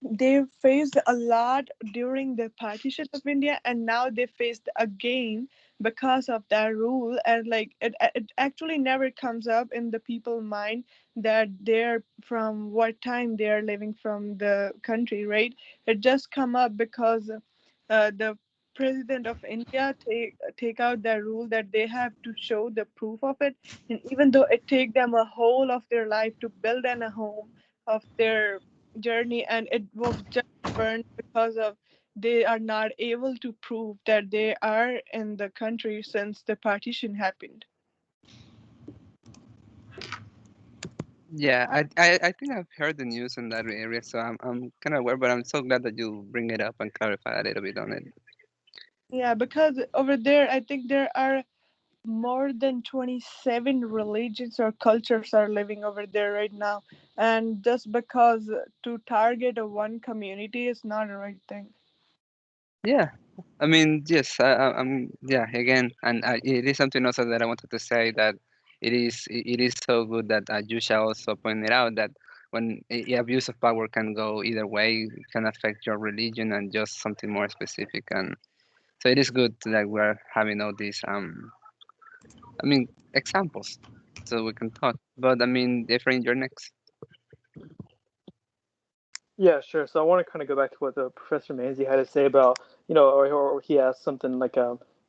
they faced a lot during the partition of India, and now they faced again because of that rule. And like it actually never comes up in the people's mind that they're from what time they are living from the country, right? It just come up because the president of India take out that rule that they have to show the proof of it, and even though it take them a whole of their life to build a home of their journey, and it was just burned because of they are not able to prove that they are in the country since the partition happened. Yeah, I think I've heard the news in that area, so I'm kind of aware, but I'm so glad that you bring it up and clarify a little bit on it. Yeah, because over there I think there are more than 27 religions or cultures are living over there right now, and just because to target a one community is not a right thing. Yeah, I mean, yes, I'm, yeah, again, and it is something also that I wanted to say that it is so good that Yusha also pointed out that when abuse of power can go either way, it can affect your religion and just something more specific, and so it is good that we're having all these I mean, examples, so we can talk. But I mean, different, you're next. Yeah, sure. So I want to kind of go back to what the Professor Manzi had to say about, or he asked something like,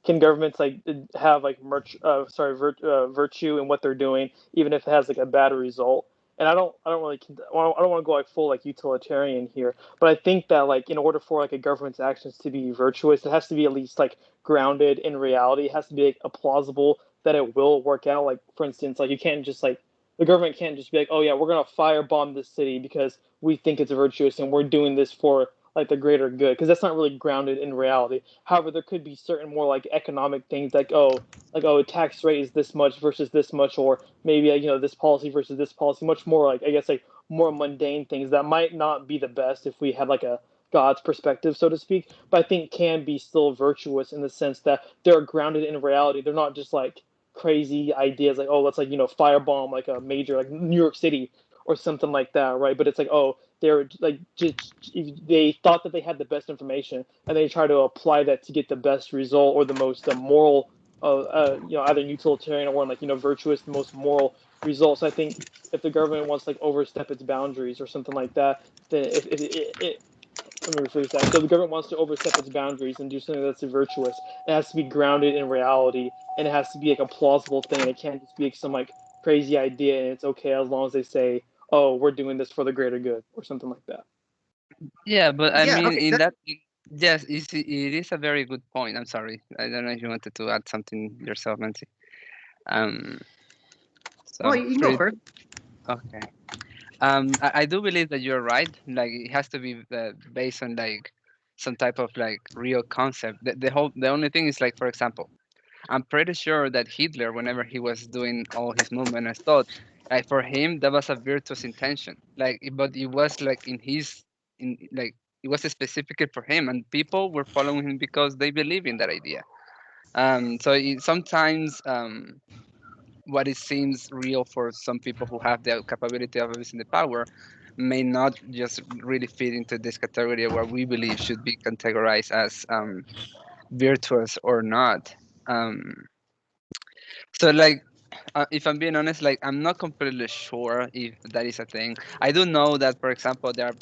can governments like have like virtue in what they're doing, even if it has like a bad result? And I don't really, I don't want to go like full like utilitarian here, but I think that like in order for like a government's actions to be virtuous, it has to be at least like grounded in reality. It has to be like a plausible that it will work out. Like for instance, like you can't just like the government can't just be like, oh yeah, we're gonna firebomb this city because we think it's virtuous and we're doing this for like the greater good, because that's not really grounded in reality. However, there could be certain more like economic things like oh tax rate is this much versus this much, or maybe this policy versus this policy, much more like I guess like more mundane things that might not be the best if we had like a God's perspective, so to speak, but I think can be still virtuous in the sense that they're grounded in reality. They're not just like crazy ideas like, oh, let's like firebomb like a major like New York City or something like that, right? But it's like, oh, they're like just they thought that they had the best information and they try to apply that to get the best result or the most moral, either utilitarian or like virtuous, the most moral results. I think if the government wants to like overstep its boundaries or something like that, then if it let me rephrase that. So the government wants to overstep its boundaries and do something that's virtuous. It has to be grounded in reality, and it has to be like a plausible thing. And it can't just be like some like crazy idea, and it's okay as long as they say, "Oh, we're doing this for the greater good" or something like that. Yeah, but I Yeah, mean, okay. in that, yes, it is a very good point. I'm sorry, I don't know if you wanted to add something yourself, Nancy. Um, Well, so you can go pretty first. okay. I do believe that you're right. Like it has to be based on like some type of like real concept. The only thing is like, for example, I'm pretty sure that Hitler, whenever he was doing all his movement and thought, like for him that was a virtuous intention. Like, but it was like in like it was specifically for him, and people were following him because they believe in that idea. So sometimes what it seems real for some people who have the capability of abusing the power may not just really fit into this category where we believe should be categorized as virtuous or not. Um, so like if I'm being honest, like I'm not completely sure if that is a thing. I do know that, for example, there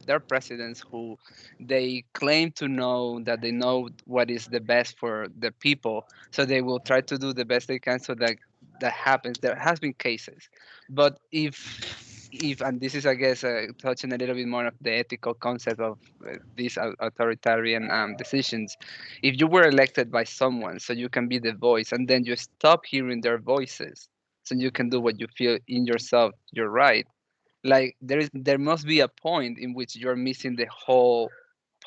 are presidents who they claim to know that they know what is the best for the people, so they will try to do the best they can so that that happens. There has been cases, but if and this is I guess touching a little bit more of the ethical concept of these authoritarian decisions, if you were elected by someone so you can be the voice and then you stop hearing their voices so you can do what you feel in yourself you're right, like there must be a point in which you're missing the whole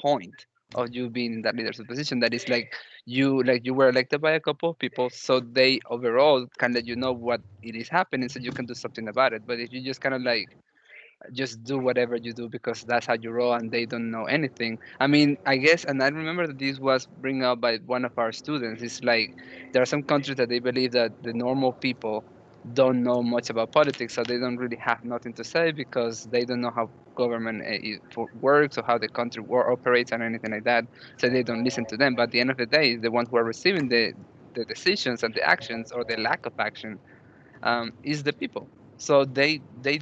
point of you being in that leadership position, that is like you were elected by a couple of people so they overall can let you know what it is happening so you can do something about it. But if you just kind of like just do whatever you do because that's how you roll and they don't know anything. I mean, I guess, and I remember that this was bring up by one of our students. It's like there are some countries that they believe that the normal people don't know much about politics, so they don't really have nothing to say because they don't know how government works or how the country operates and anything like that. So they don't listen to them. But at the end of the day, the ones who are receiving the decisions and the actions or the lack of action is the people. So they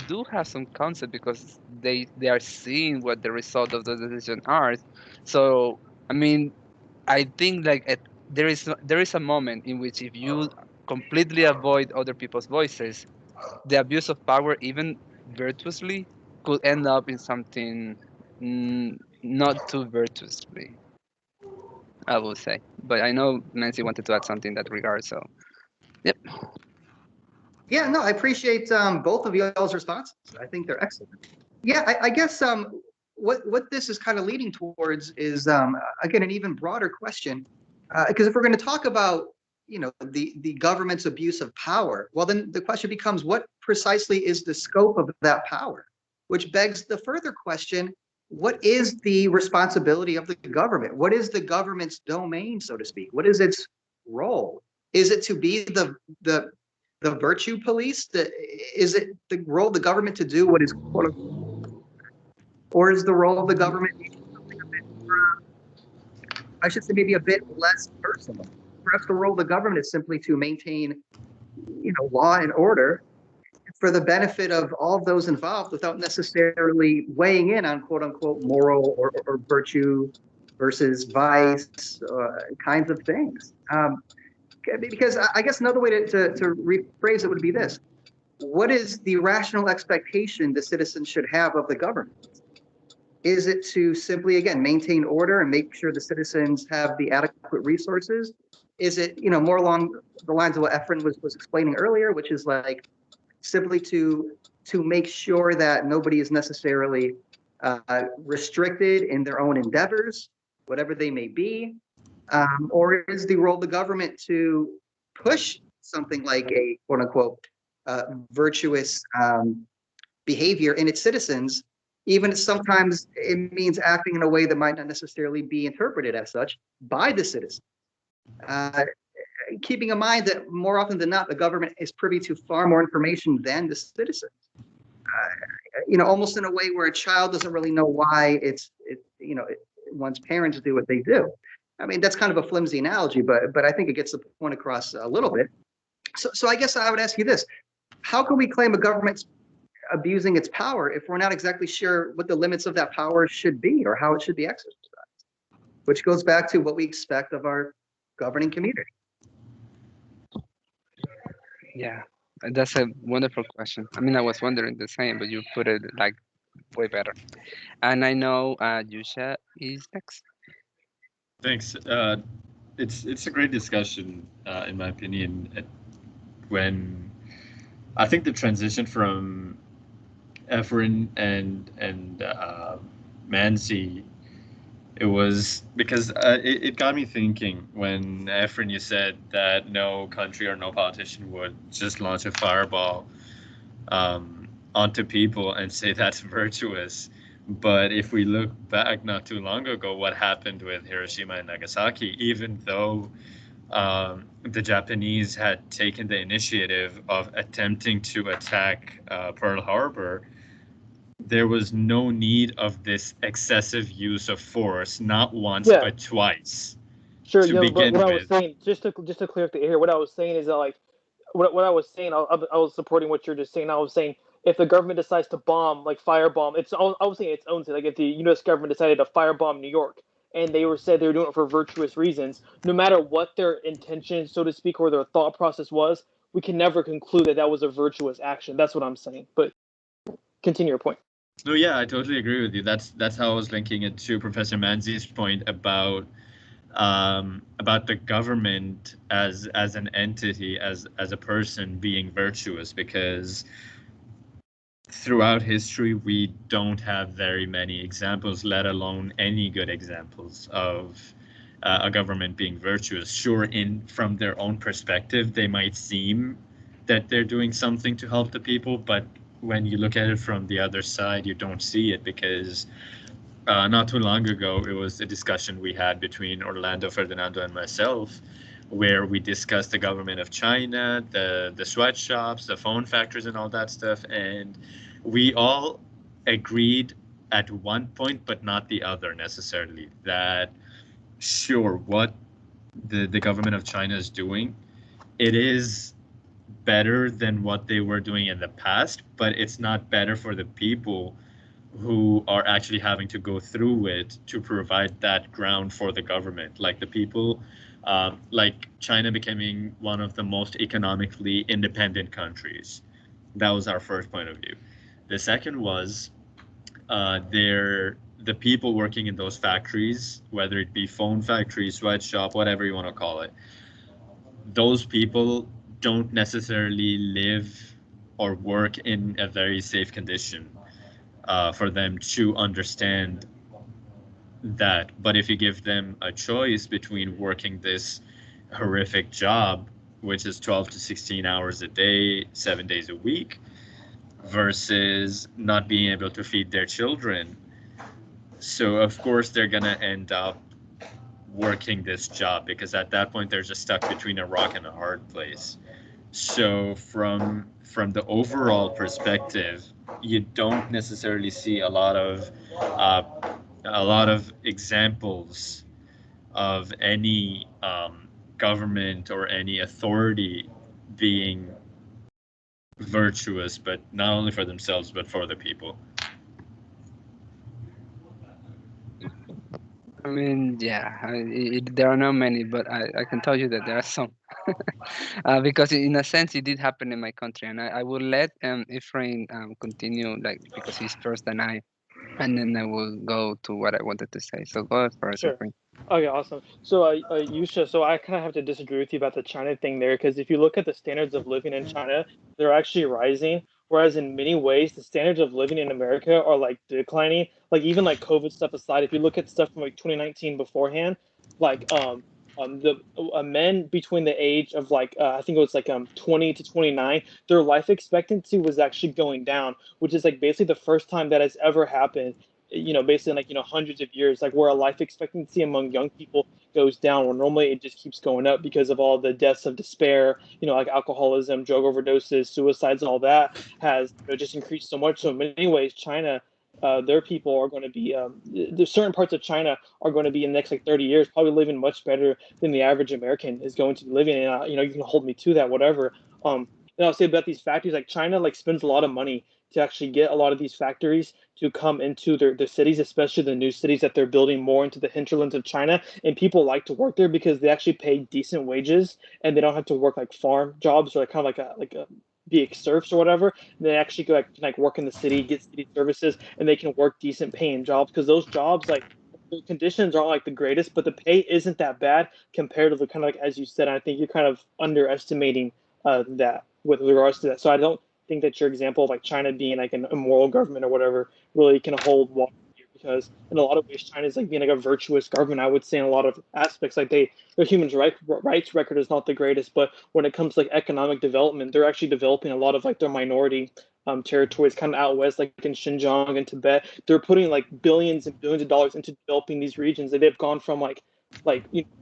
do have some concept because they are seeing what the result of the decision are. So I mean, I think like there is a moment in which if you completely avoid other people's voices, the abuse of power, even virtuously, could end up in something not too virtuously, I would say. But I know Nancy wanted to add something in that regard. So yep. Yeah, no, I appreciate both of y'all's responses. I think they're excellent. Yeah, I guess what this is kind of leading towards is again an even broader question, because if we're going to talk about the government's abuse of power, well then the question becomes what precisely is the scope of that power, which begs the further question: what is the responsibility of the government? What is the government's domain, so to speak? What is its role? Is it to be the virtue police? Is it the role of the government to do what is quote unquote, or is the role of the government something a bit more, I should say maybe a bit less personal? Perhaps the role of the government is simply to maintain, law and order for the benefit of all of those involved without necessarily weighing in on quote unquote moral or virtue versus vice kinds of things. Because I guess another way to rephrase it would be this: what is the rational expectation the citizens should have of the government? Is it to simply, again, maintain order and make sure the citizens have the adequate resources? Is it, more along the lines of what Efren was explaining earlier, which is like simply to make sure that nobody is necessarily restricted in their own endeavors, whatever they may be? Or is the role of the government to push something like a quote unquote virtuous behavior in its citizens, even if sometimes it means acting in a way that might not necessarily be interpreted as such by the citizens? Keeping in mind that more often than not, the government is privy to far more information than the citizens. Almost in a way where a child doesn't really know why one's parents do what they do. I mean, that's kind of a flimsy analogy, but I think it gets the point across a little bit. So I guess I would ask you this: how can we claim a government's abusing its power if we're not exactly sure what the limits of that power should be or how it should be exercised? Which goes back to what we expect of our governing community. Yeah, that's a wonderful question. I mean, I was wondering the same, but you put it like way better. And I know Yusha is next. Thanks. It's a great discussion, in my opinion. When I think the transition from Efren and Mansi, it was because it got me thinking when Efren, you said that no country or no politician would just launch a fireball onto people and say that's virtuous. But if we look back not too long ago, what happened with Hiroshima and Nagasaki, even though the Japanese had taken the initiative of attempting to attack Pearl Harbor, there was no need of this excessive use of force, not once Yeah. but twice. Sure, to begin what I with. was saying, just to clear up the air, what I was saying is that like what I was saying, I was supporting what you're just saying. I was saying if the government decides to bomb, like firebomb, I was saying its own thing. Like if the U.S. government decided to firebomb New York and said they were doing it for virtuous reasons, no matter what their intention, so to speak, or their thought process was, we can never conclude that that was a virtuous action. That's what I'm saying. But continue your point. No, yeah, I totally agree with you. That's how I was linking it to Professor Manzi's point about the government as an entity, as a person being virtuous, because throughout history we don't have very many examples, let alone any good examples of a government being virtuous. Sure, from their own perspective, they might seem that they're doing something to help the people, but when you look at it from the other side, you don't see it, because not too long ago, it was a discussion we had between Orlando, Ferdinando, and myself, where we discussed the government of China, the sweatshops, the phone factories, and all that stuff. And we all agreed at one point, but not the other necessarily, that sure, what the government of China is doing, it is better than what they were doing in the past, but it's not better for the people who are actually having to go through it to provide that ground for the government. Like the people, like China becoming one of the most economically independent countries. That was our first point of view. The second was the people working in those factories, whether it be phone factory, sweatshop, whatever you want to call it, those people don't necessarily live or work in a very safe condition for them to understand that. But if you give them a choice between working this horrific job, which is 12 to 16 hours a day, 7 days a week, versus not being able to feed their children, so of course they're gonna end up working this job, because at that point they're just stuck between a rock and a hard place. So from the overall perspective, you don't necessarily see uh, a lot of examples of any government or any authority being virtuous, but not only for themselves but for the people. I mean, yeah, there are not many, but I can tell you that there are some. Because in a sense, it did happen in my country, and I will let Ephraim continue, like, because he's first than I, and then I will go to what I wanted to say. So go ahead first, Sure. Ephraim. Okay, awesome. So, Yusha, so I kind of have to disagree with you about the China thing there, because if you look at the standards of living in China, they're actually rising, whereas in many ways, the standards of living in America are like declining. Like even like COVID stuff aside, if you look at stuff from like 2019 beforehand, like the men between the age of like I think it was like 20 to 29, their life expectancy was actually going down, which is like basically the first time that has ever happened, based on like hundreds of years, like where a life expectancy among young people goes down, where normally it just keeps going up because of all the deaths of despair, like alcoholism, drug overdoses, suicides, and all that has just increased so much. So in many ways, China, their people are going to be there's certain parts of China are going to be in the next like 30 years probably living much better than the average American is going to be living. And you can hold me to that, whatever. And I'll say about these factories, like China like spends a lot of money to actually get a lot of these factories to come into their cities, especially the new cities that they're building more into the hinterlands of China. And people like to work there because they actually pay decent wages, and they don't have to work like farm jobs or like kind of like a be serfs or whatever. They actually go like work in the city, get city services, and they can work decent paying jobs, because those jobs, like, the conditions aren't like the greatest, but the pay isn't that bad compared to the kind of, like, as you said. I think you're kind of underestimating that with regards to that. So I don't think that your example of like China being like an immoral government or whatever really can hold water here, because in a lot of ways China is like being like a virtuous government. I would say in a lot of aspects, like their rights record is not the greatest, but when it comes to like economic development, they're actually developing a lot of like their minority territories kind of out west, like in Xinjiang and Tibet. They're putting like billions and billions of dollars into developing these regions. They've gone from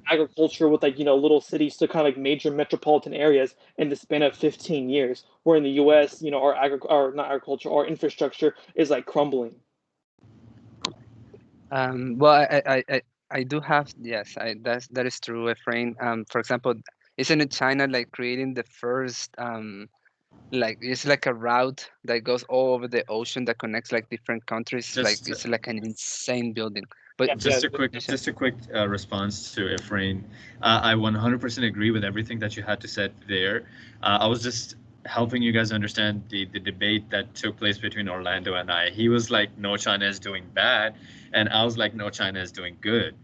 agriculture with little cities to kind of like major metropolitan areas in the span of 15 years. Where in the U.S., our not agriculture, our infrastructure is like crumbling. Well, I do have, yes, that is true, Ephraim. For example, isn't it China like creating the first like it's like a route that goes all over the ocean that connects like different countries? Like Just it's like an insane building. Yeah, But Just yeah. a quick, you said- just a quick response to Efrain. I 100% agree with everything that you had to say there. I was just helping you guys understand the debate that took place between Orlando and I. He was like, "No, China is doing bad," and I was like, "No, China is doing good."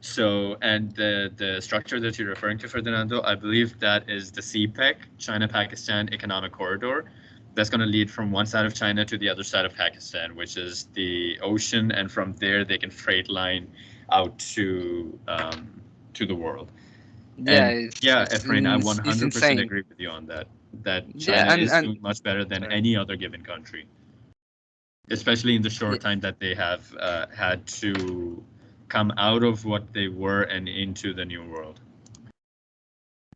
So, and the structure that you're referring to, Ferdinando, I believe that is the CPEC, China-Pakistan Economic Corridor, that's going to lead from one side of China to the other side of Pakistan, which is the ocean, and from there they can freight line out to the world. yeah, And yeah, Efrain, I it's 100% insane. agree with you on that. That Yeah, China is and doing much better than sorry. any other given country, especially in the Yeah, short time that they have had to come out of what they were and into the new world.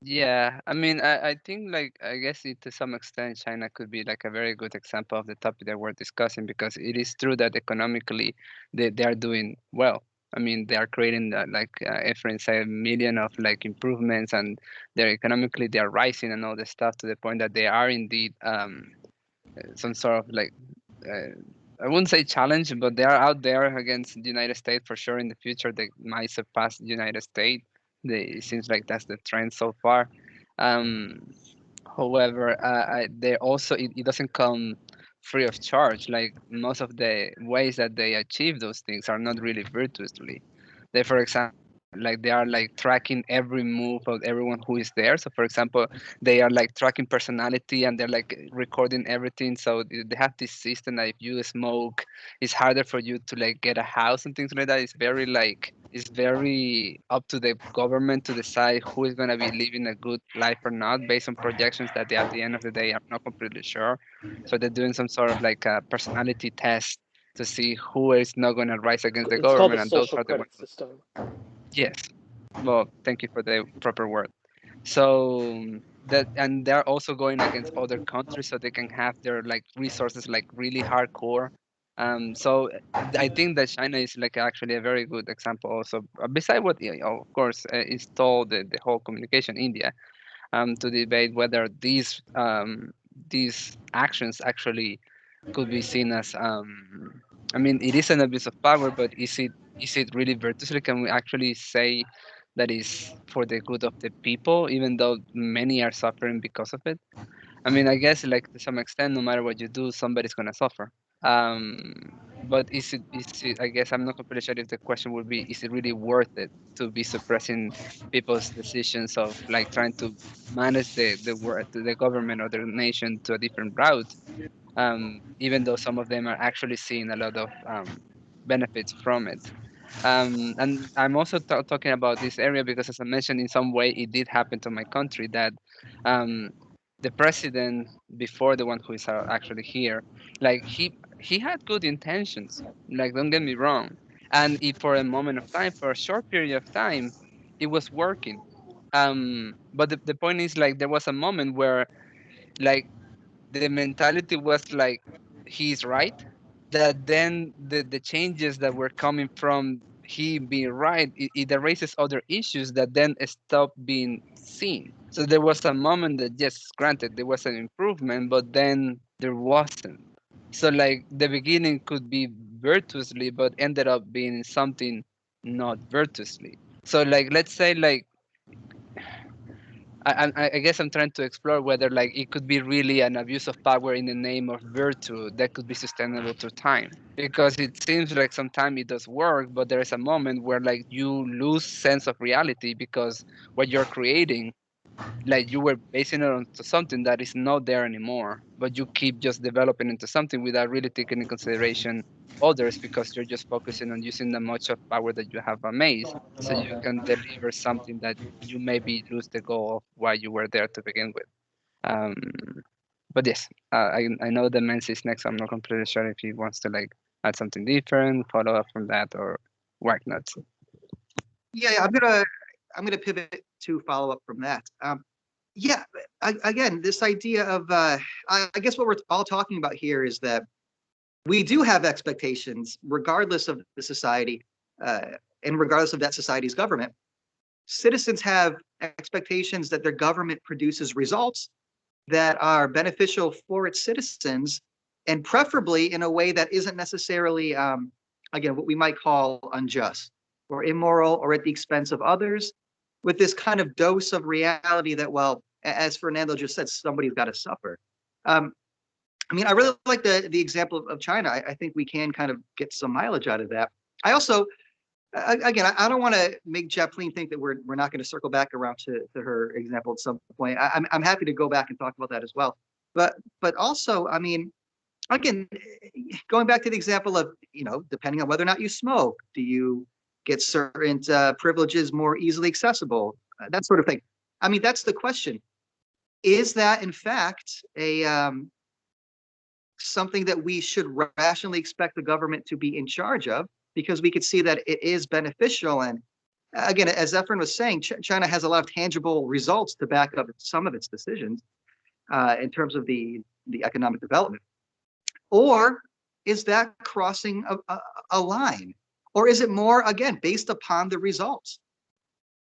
Yeah, I mean, I think like I guess it, to some extent China could be like a very good example of the topic that we're discussing because it is true that economically they are doing well. I mean, they are creating like Efrain said, million of like improvements, and they're economically they are rising and all this stuff to the point that they are indeed some sort of like uh, I wouldn't say challenge, but they are out there against the United States for sure. In the future, they might surpass the United States. It seems like that's the trend so far. Um, However, they also it doesn't come free of charge. Like most of the ways that they achieve those things are not really virtuously. They, for example, like they are like tracking every move of everyone who is there. So, for example, they are like tracking personality and they're like recording everything. So they have this system that if you smoke, it's harder for you to like get a house and things like that. It's very up to the government to decide who is going to be living a good life or not based on projections that they at the end of the day are not completely sure. So they're doing some sort of like a personality test to see who is not going to rise against the It's called the government, and those social are the ones. credit system. Yes. Well, thank you for the proper word. So that and they're also going against other countries so they can have their like resources like really hardcore. So I think that China is like actually a very good example also. Beside what, of course, installed the whole communication India to debate whether these actions actually could be seen as I mean it is an abuse of power, but is it really virtuous? Can we actually say that is for the good of the people, even though many are suffering because of it? I mean, I guess like to some extent, no matter what you do, somebody's gonna suffer. Um, but is it? I guess I'm not completely sure if the question would be: is it really worth it to be suppressing people's decisions of like trying to manage the government or the nation to a different route? Even though some of them are actually seeing a lot of benefits from it. And I'm also talking about this area because, as I mentioned, in some way it did happen to my country that um, the president before the one who is actually here, like he had good intentions. Like don't get me wrong, and if for a moment of time, for a short period of time, it was working. But the point is like there was a moment where like the mentality was like he's right, that then the changes that were coming from he being right, it erases other issues that then stop being seen. So there was a moment that, yes, granted there was an improvement, but then there wasn't. So like the beginning could be virtuously but ended up being something not virtuously. So like let's say like I guess I'm trying to explore whether like it could be really an abuse of power in the name of virtue that could be sustainable through time. Because it seems like sometimes it does work, but there is a moment where like you lose sense of reality because what you're creating, like you were basing it on to something that is not there anymore, but you keep just developing into something without really taking into consideration others because you're just focusing on using the much of power that you have amassed so you can deliver something that you maybe lose the goal of why you were there to begin with. Um, but yes, I know the Men's is next. I'm not completely sure if he wants to like add something different, follow up from that, or whatnot. Yeah, I'm gonna pivot to follow up from that. Yeah, again, this idea of I guess what we're all talking about here is that we do have expectations, regardless of the society, uh, and regardless of that society's government. Citizens have expectations that their government produces results that are beneficial for its citizens, and preferably in a way that isn't necessarily, again, what we might call unjust or immoral or at the expense of others, with this kind of dose of reality that, well, as Fernando just said, somebody's got to suffer. Um, I mean, I really like the example of China. I think we can kind of get some mileage out of that. I also, again, I don't want to make Jacqueline think that we're not going to circle back around to her example at some point. I'm happy to go back and talk about that as well. But also, I mean, again, going back to the example of, depending on whether or not you smoke, do you get certain privileges more easily accessible, that sort of thing. I mean, that's the question. Is that in fact a something that we should rationally expect the government to be in charge of, because we could see that it is beneficial and again, as Efren was saying, China has a lot of tangible results to back up some of its decisions in terms of the economic development. Or is that crossing a line? Or is it more, again, based upon the results?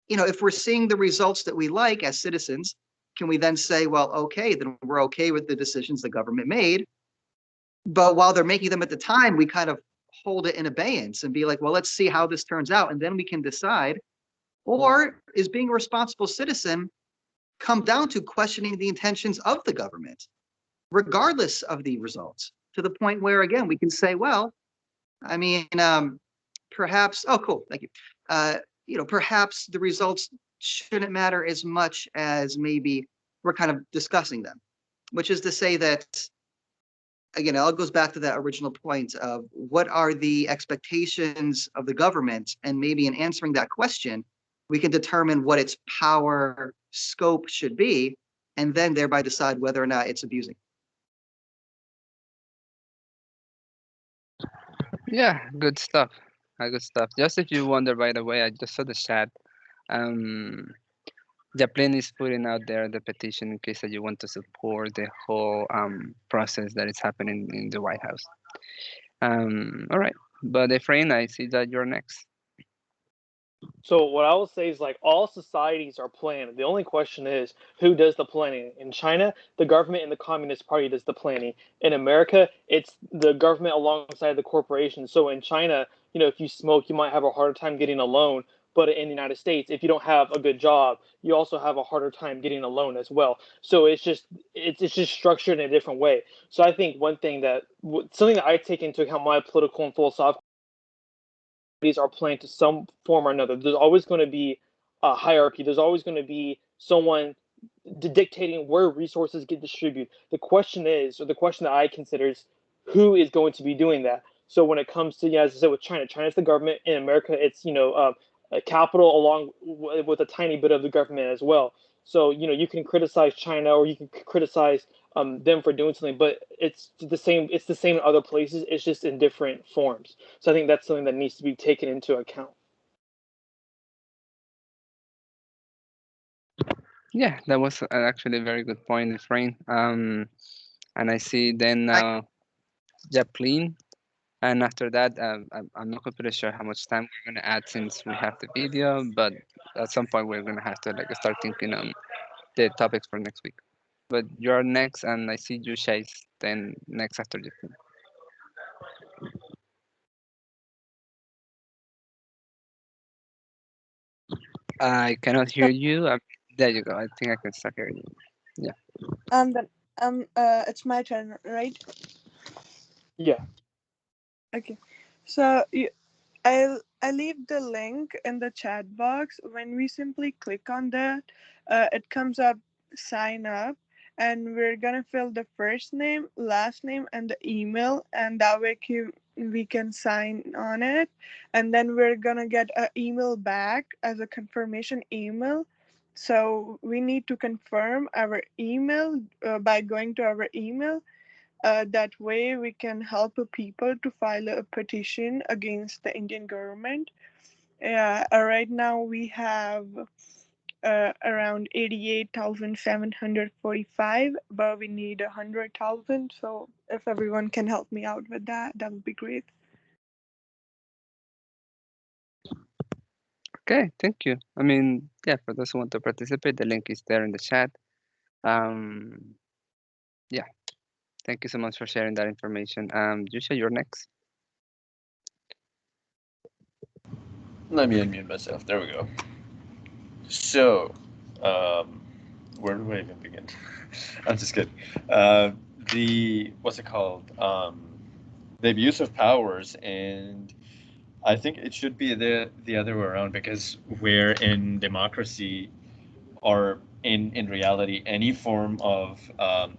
If we're seeing the results that we like as citizens, can we then say, well, okay, then we're okay with the decisions the government made? But while they're making them at the time, we kind of hold it in abeyance and be like, well, let's see how this turns out, and then we can decide. Or is being a responsible citizen come down to questioning the intentions of the government, regardless of the results, to the point where, again, we can say, well, I mean, perhaps, oh, cool, thank you. Perhaps the results shouldn't matter as much as maybe we're kind of discussing them, which is to say that, again, it all goes back to that original point of what are the expectations of the government, and maybe in answering that question, we can determine what its power scope should be, and then thereby decide whether or not it's abusing. Yeah, good stuff. Good stuff. Just if you wonder, by the way, I just saw the chat. Japlin is putting out there the petition in case that you want to support the whole process that is happening in the White House. All right, but Efrain, I see that you're next. So what I will say is, like, all societies are planning. The only question is who does the planning. In China, the government and the Communist Party does the planning. In America, it's the government alongside the corporation. So in China, if you smoke, you might have a harder time getting a loan. But in the United States, if you don't have a good job, you also have a harder time getting a loan as well. So it's just structured in a different way. So I think one thing something that I take into account my political and philosophical are playing to some form or another. There's always going to be a hierarchy. There's always going to be someone dictating where resources get distributed. The question that I consider is who is going to be doing that. So when it comes to, as I said, with China's the government. In America, it's a capital along with a tiny bit of the government as well. So you can criticize China, or you can criticize them for doing something, but it's the same. It's the same in other places. It's just in different forms. So I think that's something that needs to be taken into account. Yeah, that was actually a very good point, Efrain. And I see then Japlin, and after that, I'm not completely sure how much time we're gonna add since we have the video, but at some point we're gonna have to start thinking on the topics for next week. But you're next, and I see you, Chase, then next after Japlin. I cannot hear you. There you go. I think I can start hearing you. Yeah. Then it's my turn, right? Yeah. Okay. So I leave the link in the chat box. When we simply click on that, it comes up sign up, and we're gonna fill the first name, last name, and the email, and that way we can sign on it, and then we're gonna get an email back as a confirmation email. So we need to confirm our email by going to our email. That way, we can help people to file a petition against the Indian government. Right now, we have around 88,745, but we need 100,000. So, if everyone can help me out with that, that would be great. Okay, thank you. I mean, yeah, for those who want to participate, the link is there in the chat. Yeah, thank you so much for sharing that information. Yusha, you're next. Let me unmute myself. There we go. So, where do I even begin? I'm just kidding. What's it called? The abuse of powers, and I think it should be the other way around, because we're in democracy, or in reality, any form of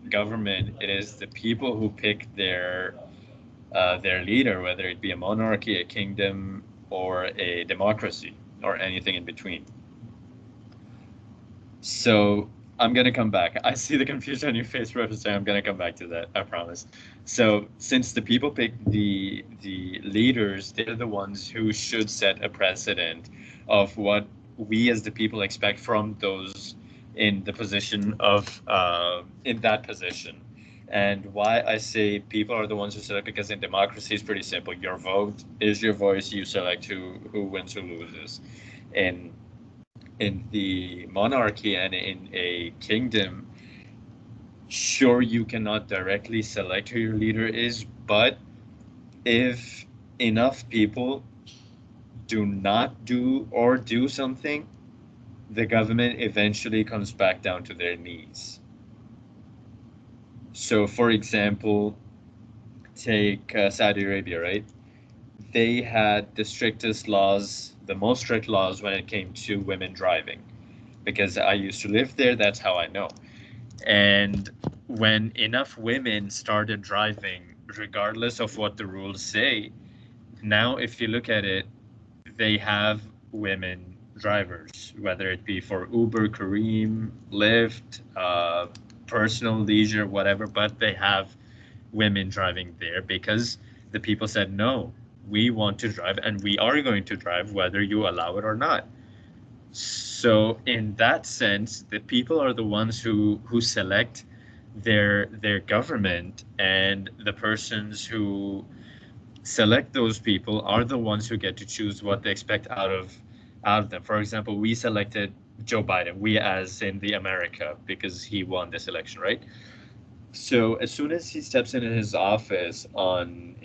government, it is the people who pick their leader, whether it be a monarchy, a kingdom, or a democracy, or anything in between. So I'm gonna come back. I see the confusion on your face, Professor. I'm gonna come back to that. I promise. So, since the people pick the leaders, they're the ones who should set a precedent of what we as the people expect from those in the position of in that position. And why I say people are the ones who select, because in democracy it's pretty simple. Your vote is your voice. You select who wins, who loses. In the monarchy and in a kingdom, sure, you cannot directly select who your leader is, but if enough people do not do or do something, the government eventually comes back down to their knees. So, for example, take Saudi Arabia, right? They had the strictest laws, the most strict laws when it came to women driving. Because I used to live there, that's how I know. And when enough women started driving, regardless of what the rules say, now if you look at it, they have women drivers, whether it be for Uber, Careem, Lyft, personal leisure, whatever, but they have women driving there because the people said, no, we want to drive and we are going to drive whether you allow it or not. So in that sense, the people are the ones who select their government, and the persons who select those people are the ones who get to choose what they expect out of them. For example, we selected Joe Biden, we as in the America, because he won this election, right? So as soon as he steps into his office on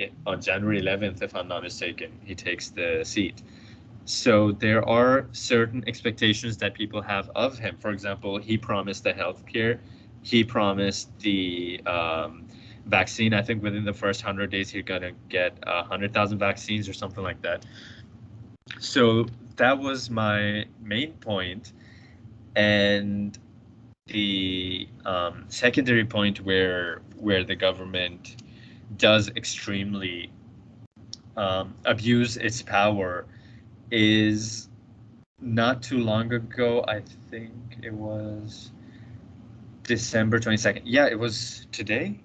January 11th, if I'm not mistaken, he takes the seat. So there are certain expectations that people have of him. For example, he promised the healthcare, he promised the vaccine. I think within the first 100 days, he's gonna get 100,000 vaccines or something like that. So that was my main point. And the secondary point where the government does extremely abuse its power is not too long ago. I think it was December 22nd. Yeah, it was today.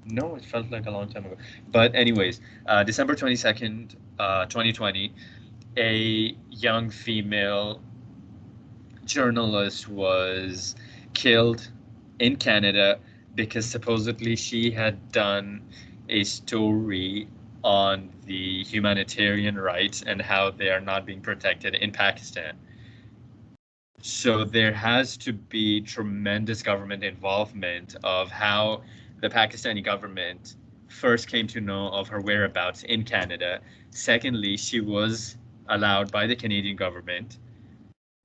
No, it felt like a long time ago. But anyways, December 22nd, 2020, a young female journalist was killed in Canada because supposedly she had done a story on the humanitarian rights and how they are not being protected in Pakistan. So there has to be tremendous government involvement of how the Pakistani government first came to know of her whereabouts in Canada. Secondly, she was allowed by the Canadian government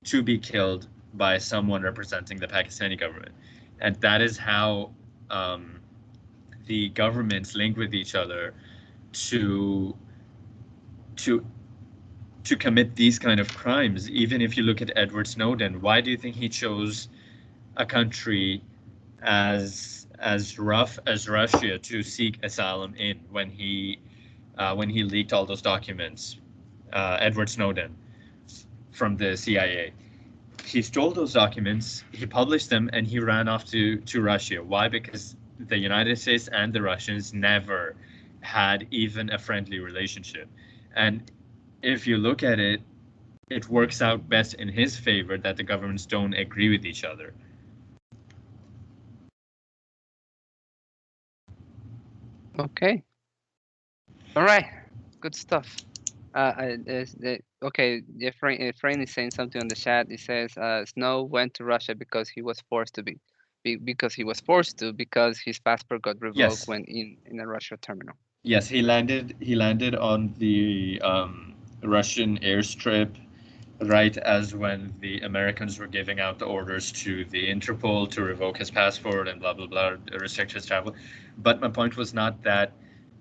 to be killed by someone representing the Pakistani government. And that is how the governments link with each other to to to commit these kind of crimes. Even if you look at Edward Snowden, why do you think he chose a country as rough as Russia to seek asylum in when he leaked all those documents, Edward Snowden from the CIA? He stole those documents, he published them, and he ran off to Russia. Why? Because the United States and the Russians never had even a friendly relationship. And if you look at it, it works out best in his favor that the governments don't agree with each other. Okay. All right. Good stuff. Okay, Efrain is saying something on the chat. It says Snow went to Russia because he was forced to because he was forced to, because his passport got revoked Yes. when in a Russia terminal. Yes, he landed on the Russian airstrip right as when the Americans were giving out the orders to the Interpol to revoke his passport and blah blah blah, restrict his travel. But my point was not that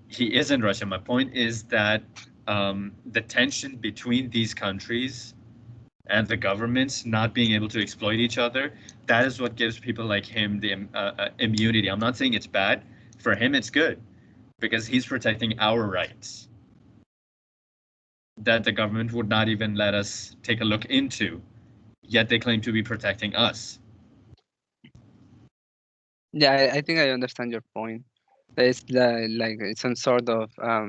he is in Russia. My point is that the tension between these countries and the governments not being able to exploit each other, that is what gives people like him the immunity. I'm not saying it's bad. For him, it's good because he's protecting our rights that the government would not even let us take a look into, yet they claim to be protecting us. Yeah, I think I understand your point. It's like it's some sort of uh,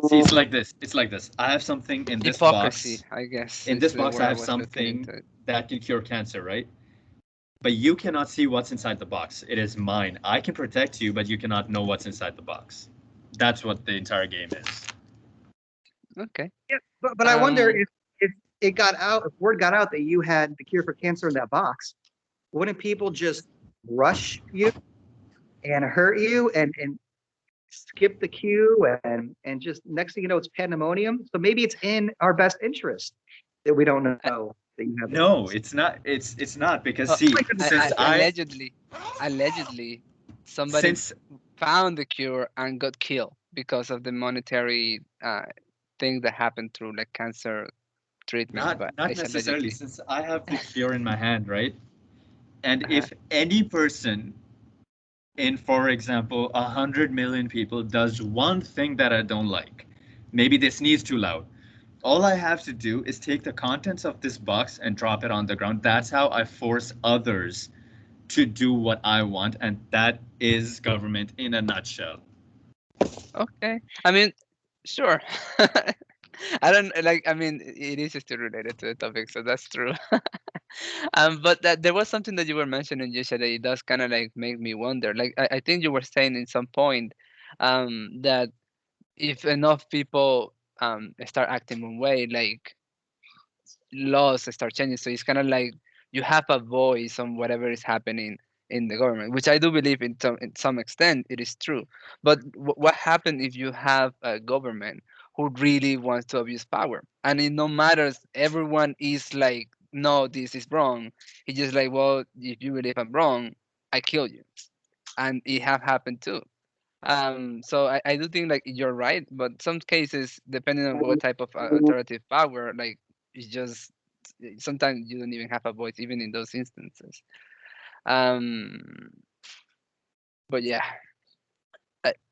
See, it's like this. It's like this. I have something in this hypocrisy, box. I guess In is this the box, word I I have was looking something into it. that can cure cancer, right? But you cannot see what's inside the box. It is mine. I can protect you, but you cannot know what's inside the box. That's what the entire game is. Okay. Yeah, but I wonder Um, if it got out, if word got out that you had the cure for cancer in that box, wouldn't people just rush you and hurt you and skip the queue and just next thing you know it's pandemonium? So maybe it's in our best interest that we don't I, know that you have the No, box. it's not. It's not because uh, see, Like a since I allegedly, somebody since found the cure and got killed because of the monetary thing that happened through like cancer treatment, but not it's necessarily allegedly. since I have the cure in my hand, right? And Uh-huh. if any person in, for example, 100 million people does one thing that I don't like, maybe they sneeze too loud. All I have to do is take the contents of this box and drop it on the ground. That's how I force others to do what I want, and that is government in a nutshell. Okay. I mean, sure. I don't like. I mean, it is still related to the topic, so that's true. But that there was something that you were mentioning, Yesha, that it does kind of like make me wonder. Like, I think you were saying in some point, that if enough people start acting one way, like laws start changing. So it's kind of like you have a voice on whatever is happening in the government, which I do believe in some extent it is true. But what happens if you have a government who really wants to abuse power, and it no matters, everyone is like, no, this is wrong. It's just like, well, if you believe I'm wrong, I kill you, and it have happened too. So I do think like you're right, but some cases, depending on what type of authoritative power, like it's just sometimes you don't even have a voice, even in those instances. Um, but yeah,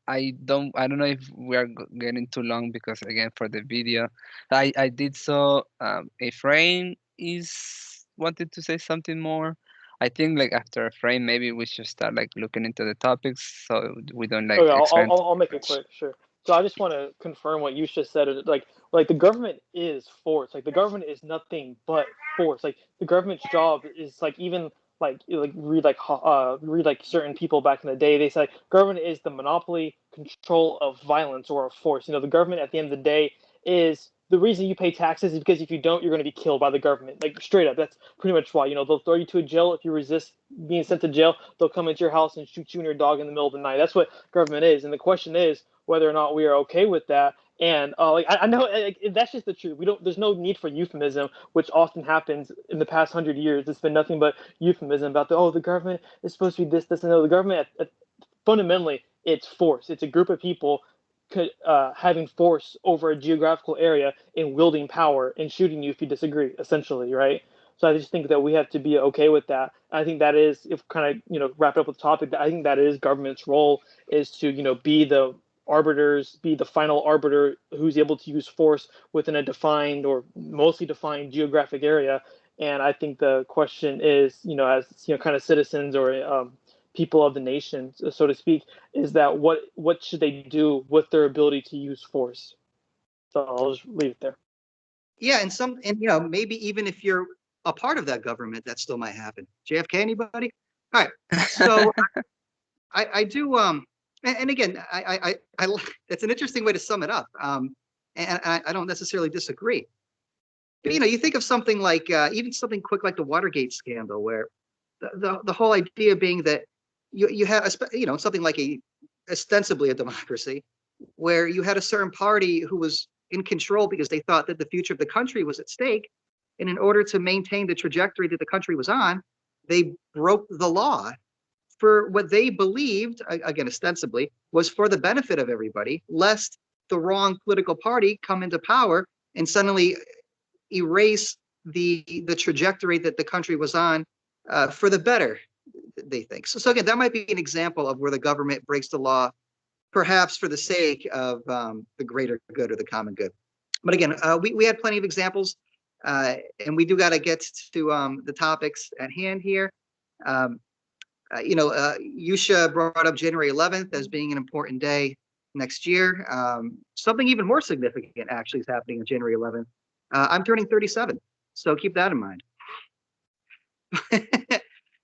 I don't know if we are getting too long because again for the video, I did saw a frame is wanted to say something more. I think like after a frame, maybe we should start like looking into the topics so we don't like Okay, expand too I'll make it much. quick. Sure. So I just want to confirm what you just said. Like the government is force. Like the government is nothing but force. Like the government's job is like even read like certain people back in the day. They said government is the monopoly control of violence or of force. You know, the government at the end of the day is the reason you pay taxes is because if you don't, you're going to be killed by the government. Like straight up, that's pretty much why. You know, they'll throw you to a jail if you resist being sent to jail. They'll come into your house and shoot you and your dog in the middle of the night. That's what government is. And the question is whether or not we are okay with that. And I know that's just the truth. We don't. There's no need for euphemism, which often happens in the past 100 years. It's been nothing but euphemism about the government is supposed to be this, and no. The government, fundamentally, it's force. It's a group of people having force over a geographical area and wielding power and shooting you if you disagree. Essentially, right? So I just think that we have to be okay with that. I think that is, if kind of wrap it up with the topic, I think that is government's role is to be the arbiters, be the final arbiter who's able to use force within a defined or mostly defined geographic area. And I think the question is, as kind of citizens or people of the nation, so to speak, is that what should they do with their ability to use force? So I'll just leave it there. Yeah, and maybe even if you're a part of that government, that still might happen. JFK, anybody? All right. So I do and again I that's an interesting way to sum it up. And I don't necessarily disagree. But you think of something like even something quick like the Watergate scandal, where the whole idea being that you have something like ostensibly a democracy, where you had a certain party who was in control because they thought that the future of the country was at stake, and in order to maintain the trajectory that the country was on, they broke the law for what they believed, again ostensibly, was for the benefit of everybody, lest the wrong political party come into power and suddenly erase the trajectory that the country was on for the better, they think. So again, that might be an example of where the government breaks the law, perhaps for the sake of the greater good or the common good. But again, we had plenty of examples, and we do got to get to the topics at hand here. Yusha brought up January 11th as being an important day next year. Something even more significant actually is happening on January 11th. I'm turning 37, so keep that in mind.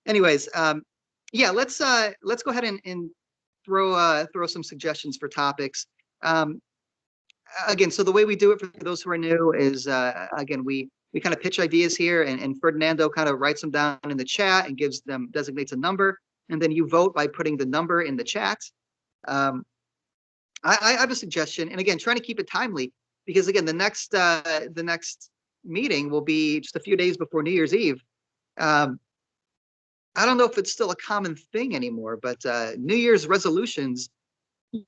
Anyways, yeah, let's go ahead and throw some suggestions for topics. Again, so the way we do it for those who are new is, again, we kind of pitch ideas here, and Ferdinando kind of writes them down in the chat and designates a number, and then you vote by putting the number in the chat. I have a suggestion, and again, trying to keep it timely, because again, the next meeting will be just a few days before New Year's Eve. I don't know if it's still a common thing anymore, but New Year's resolutions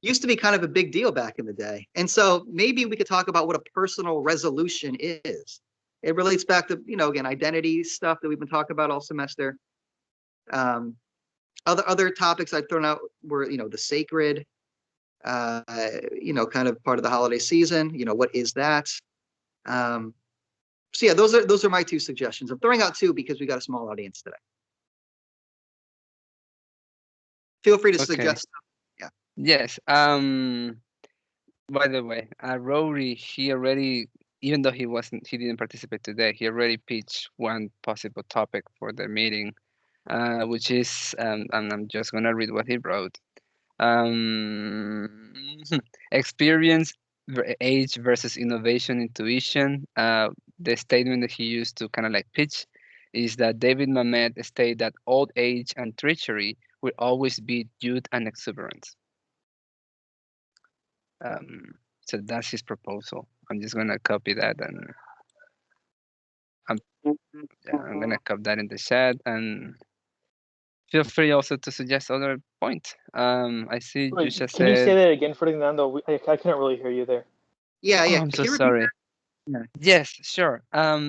used to be kind of a big deal back in the day. And so maybe we could talk about what a personal resolution is. It relates back to, again, identity stuff that we've been talking about all semester. Other topics I've thrown out were, the sacred, kind of part of the holiday season. What is that? So yeah, those are my two suggestions. I'm throwing out two because we got a small audience today. Feel free to suggest. Yeah. Yes. By the way, Rory, he already, even though he didn't participate today, he already pitched one possible topic for the meeting, which is, and I'm just gonna read what he wrote. Experience, age versus innovation, intuition. The statement that he used to kind of like pitch is that David Mamet stated that old age and treachery will always be youth and exuberance. So that's his proposal. I'm just gonna copy that, and I'm gonna copy that in the chat, and feel free also to suggest other points. I see Wait, you just can you say said. that again, Ferdinando? I couldn't really hear you there. Yeah, Oh, I'm so sorry. Yeah. Yes, sure.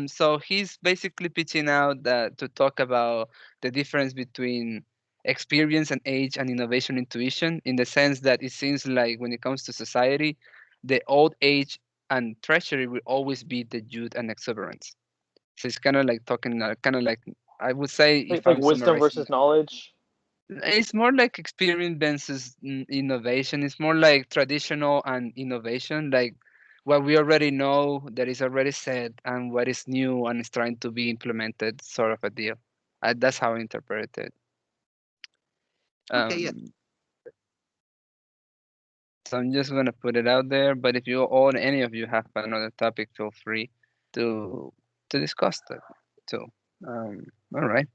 So he's basically pitching out that to talk about the difference between experience and age and innovation intuition, in the sense that it seems like when it comes to society, the old age and treachery will always be the youth and exuberance. So it's kind of like talking, kind of like, I would say, if Like I'm wisdom summarizing, versus knowledge. it's more like experience versus innovation. It's more like traditional and innovation, like what we already know that is already said and what is new and is trying to be implemented, sort of a deal. That's how I interpret it. Okay, yeah. So I'm just gonna put it out there. But if you or any of you have another topic, feel free to discuss that too. All right.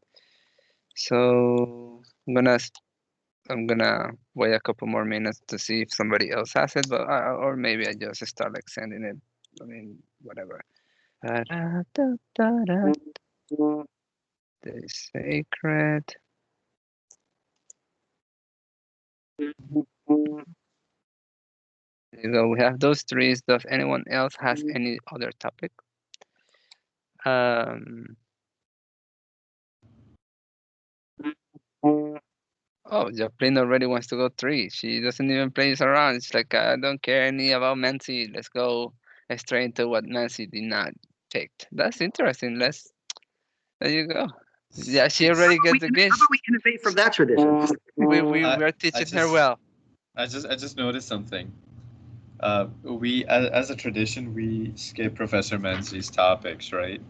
So I'm gonna wait a couple more minutes to see if somebody else has it, but or maybe I just start like sending it. I mean, whatever. The sacred. There you go. We have those three. Does anyone else has any other topic? Oh, Joplin already wants to go 3. She doesn't even play this around. It's like, I don't care any about Nancy. Let's go straight into what Nancy did not pick. That's interesting. There you go. Yeah, she already gets the How gift. about we innovate from that tradition? We're teaching her well. I just noticed something. We, as a tradition, we skip Professor Menzies' topics, right?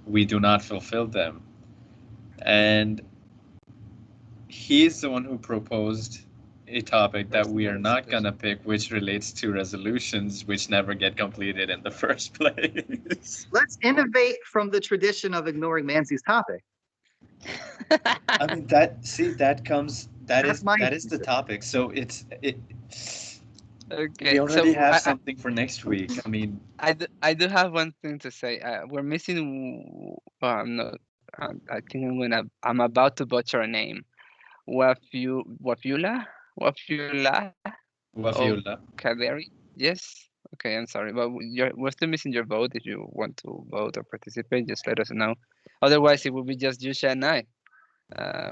We do not fulfill them. And he's the one who proposed a topic that we are not going to pick, which relates to resolutions, which never get completed in the first place. Let's innovate from the tradition of ignoring Mancy's topic. I mean, that That's is the topic. So Okay, we already so have something for next week. I mean, I do have one thing to say. We're missing. I'm not. I think I'm about to butcher a name. Wafula? Wafiola. Kaderi? Yes. Okay, I'm sorry, but we're still missing your vote. If you want to vote or participate, just let us know. Otherwise, it will be just Yusha and I.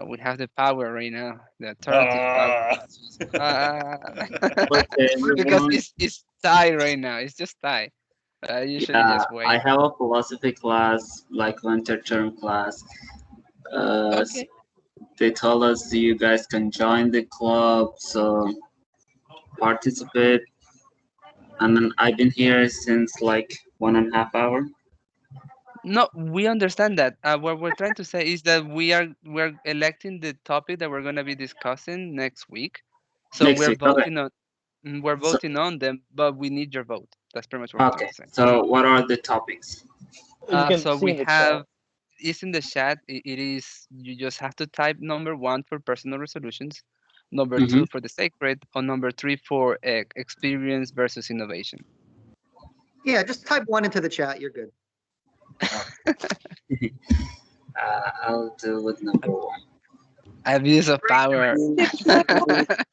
We have the power right now, the authoritative power. Because it's tie right now. It's just tie. Usually just wait. I have a philosophy class, like interterm class. Okay. they told us you guys can join the club, so participate. And then I've been here since like 1.5 hours. No, we understand that. What we're trying to say is that we're electing the topic that we're gonna be discussing next week. So Next week. Okay. we're So, voting on them, but we need your vote. That's pretty much what we're trying okay. to say. So what are the topics? You can So see we in the have chat. it's in the chat. It is you just have to type number 1 for personal resolutions, number Mm-hmm. 2 for the sacred, or number 3 for experience versus innovation. Yeah, just type 1 into the chat. You're good. I'll do with number 1. Abuse of power. TikTok.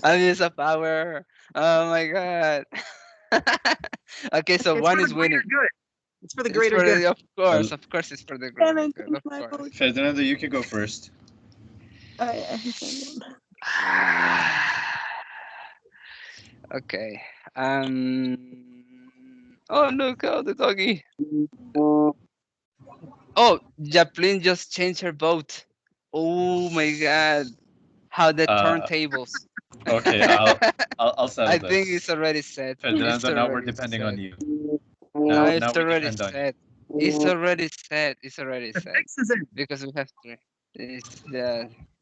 Abuse of power. Oh my god. Okay, so It's 1 for the is winning. greater good. It's for the It's greater for good. the, of course, it's for the Can greater I good, change of my course. vote? Ferdinando, you can go first. I changed one. Okay. Oh look, oh the doggy. Oh, Japlin just changed her vote. Oh my god. How the Uh, turntables. okay, I'll settle I think it's this. already set. It's Ferdinando, now we're already depending on set. you. No, Now it's we already depend on you. set. It's already set. It's already The set. fix is in. Because we have three.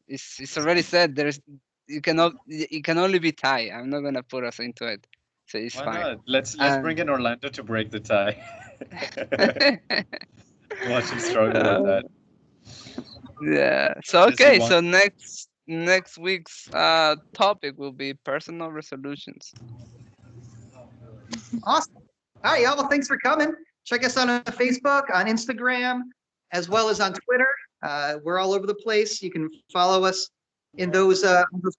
It's already said. There's you can only be tie. I'm not gonna put us into it, so it's Why fine. not? Let's And bring in Orlando to break the tie. Watch him struggle with that. yeah. So Does he okay. want? So next week's topic will be personal resolutions. Awesome. All right, y'all. Well, thanks for coming. Check us out on Facebook, on Instagram, as well as on Twitter. We're all over the place. You can follow us in those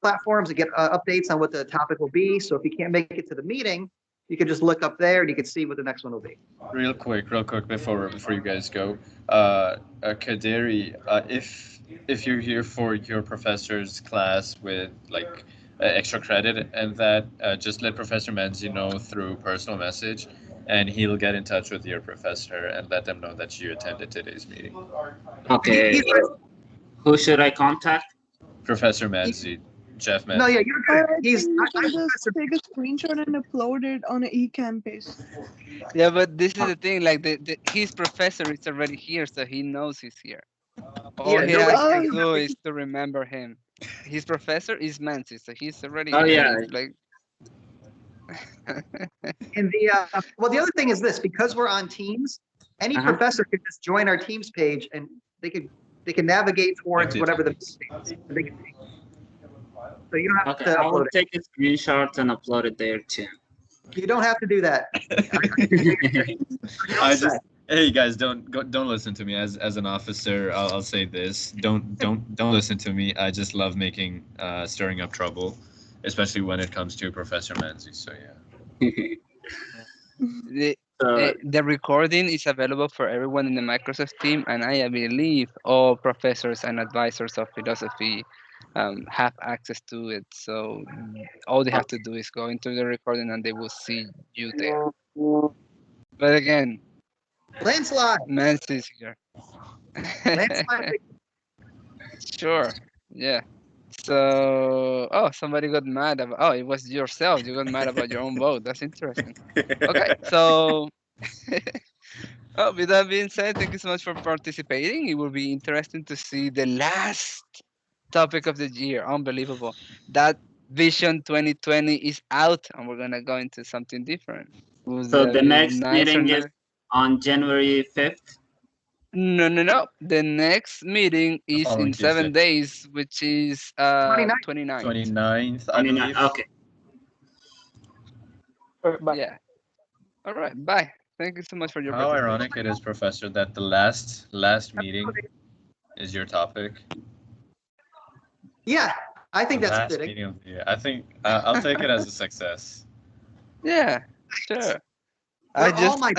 platforms to get updates on what the topic will be. So if you can't make it to the meeting, you can just look up there and you can see what the next one will be. Real quick, before you guys go, Kaderi, if you're here for your professor's class with like extra credit and that, just let Professor Menzi know through personal message, and he'll get in touch with your professor and let them know that you attended today's meeting. Okay. Who should I contact? Professor Menzi, Jeff Menzi. No, yeah, you're Or good. I think you can just take a screenshot and upload it on an eCampus. Yeah, but this is the thing. Like his professor is already here, so he knows he's here. All Yeah, he nobody has to Oh, do is to remember him. His professor is Mansi, so he's already Oh, here. yeah. It's like And well, the other thing is this: because we're on Teams, any Uh-huh. professor can just join our Teams page and they can navigate towards Like whatever the this. they can take. So you don't have Okay, to I will upload it. take a screenshot and upload it there too. You don't have to do that. I just hey guys, don't listen to me. As an officer, I'll say this: don't listen to me. I just love making stirring up trouble, especially when it comes to Professor Manzi. So yeah. the recording is available for everyone in the Microsoft team, and I believe all professors and advisors of philosophy have access to it. So all they have to do is go into the recording, and they will see you there. But again, Landslide. Mansi is here. Landslide. Sure. Yeah. So, oh, somebody got mad about. Oh, it was yourself. You got mad about your own vote. That's interesting. Okay. So, oh, with that being said, thank you so much for participating. It will be interesting to see the last topic of the year. Unbelievable. That Vision 2020 is out, and we're gonna go into something different. Will So that the be next nice or meeting is not? on January 5th. No. The next meeting is following in 7 Tuesday. days, which is 29th. 29th. 29th, I 29. believe. Okay. Bye. Yeah. All right. Bye. Thank you so much for your How participation. ironic it is, Professor, that the last meeting is your topic. Yeah, I think The that's last fitting. meeting of the year. I think I'll take it as a success. Yeah. Sure. We're all my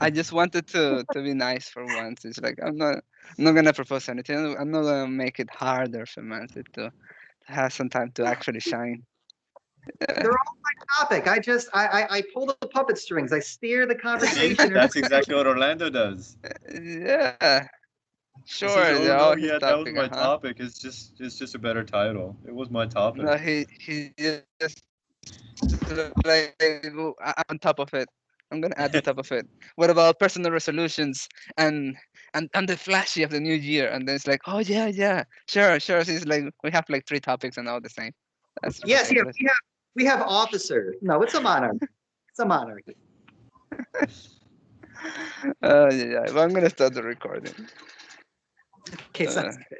I just wanted to be nice for once. It's like I'm not gonna propose anything. I'm not gonna make it harder for Mansi to have some time to actually shine. they're all my topic. I pull the puppet strings. I steer the See, conversation. that's exactly what Orlando does. Yeah. Sure, oh yeah, no, oh, his yeah, that was topic, my uh-huh. topic. It's just a better title. It was my topic. No, he just like I'm on top of it. I'm gonna add the top of it. What about personal resolutions and the flashy of the new year? And then it's like, oh yeah, yeah, sure, sure. So it's like we have like 3 topics and all the same. That's Yes, yeah, ridiculous. we have officer. No, it's a monarchy. It's a monarchy. Yeah, yeah. But I'm gonna start the recording. Okay, Uh, sounds good.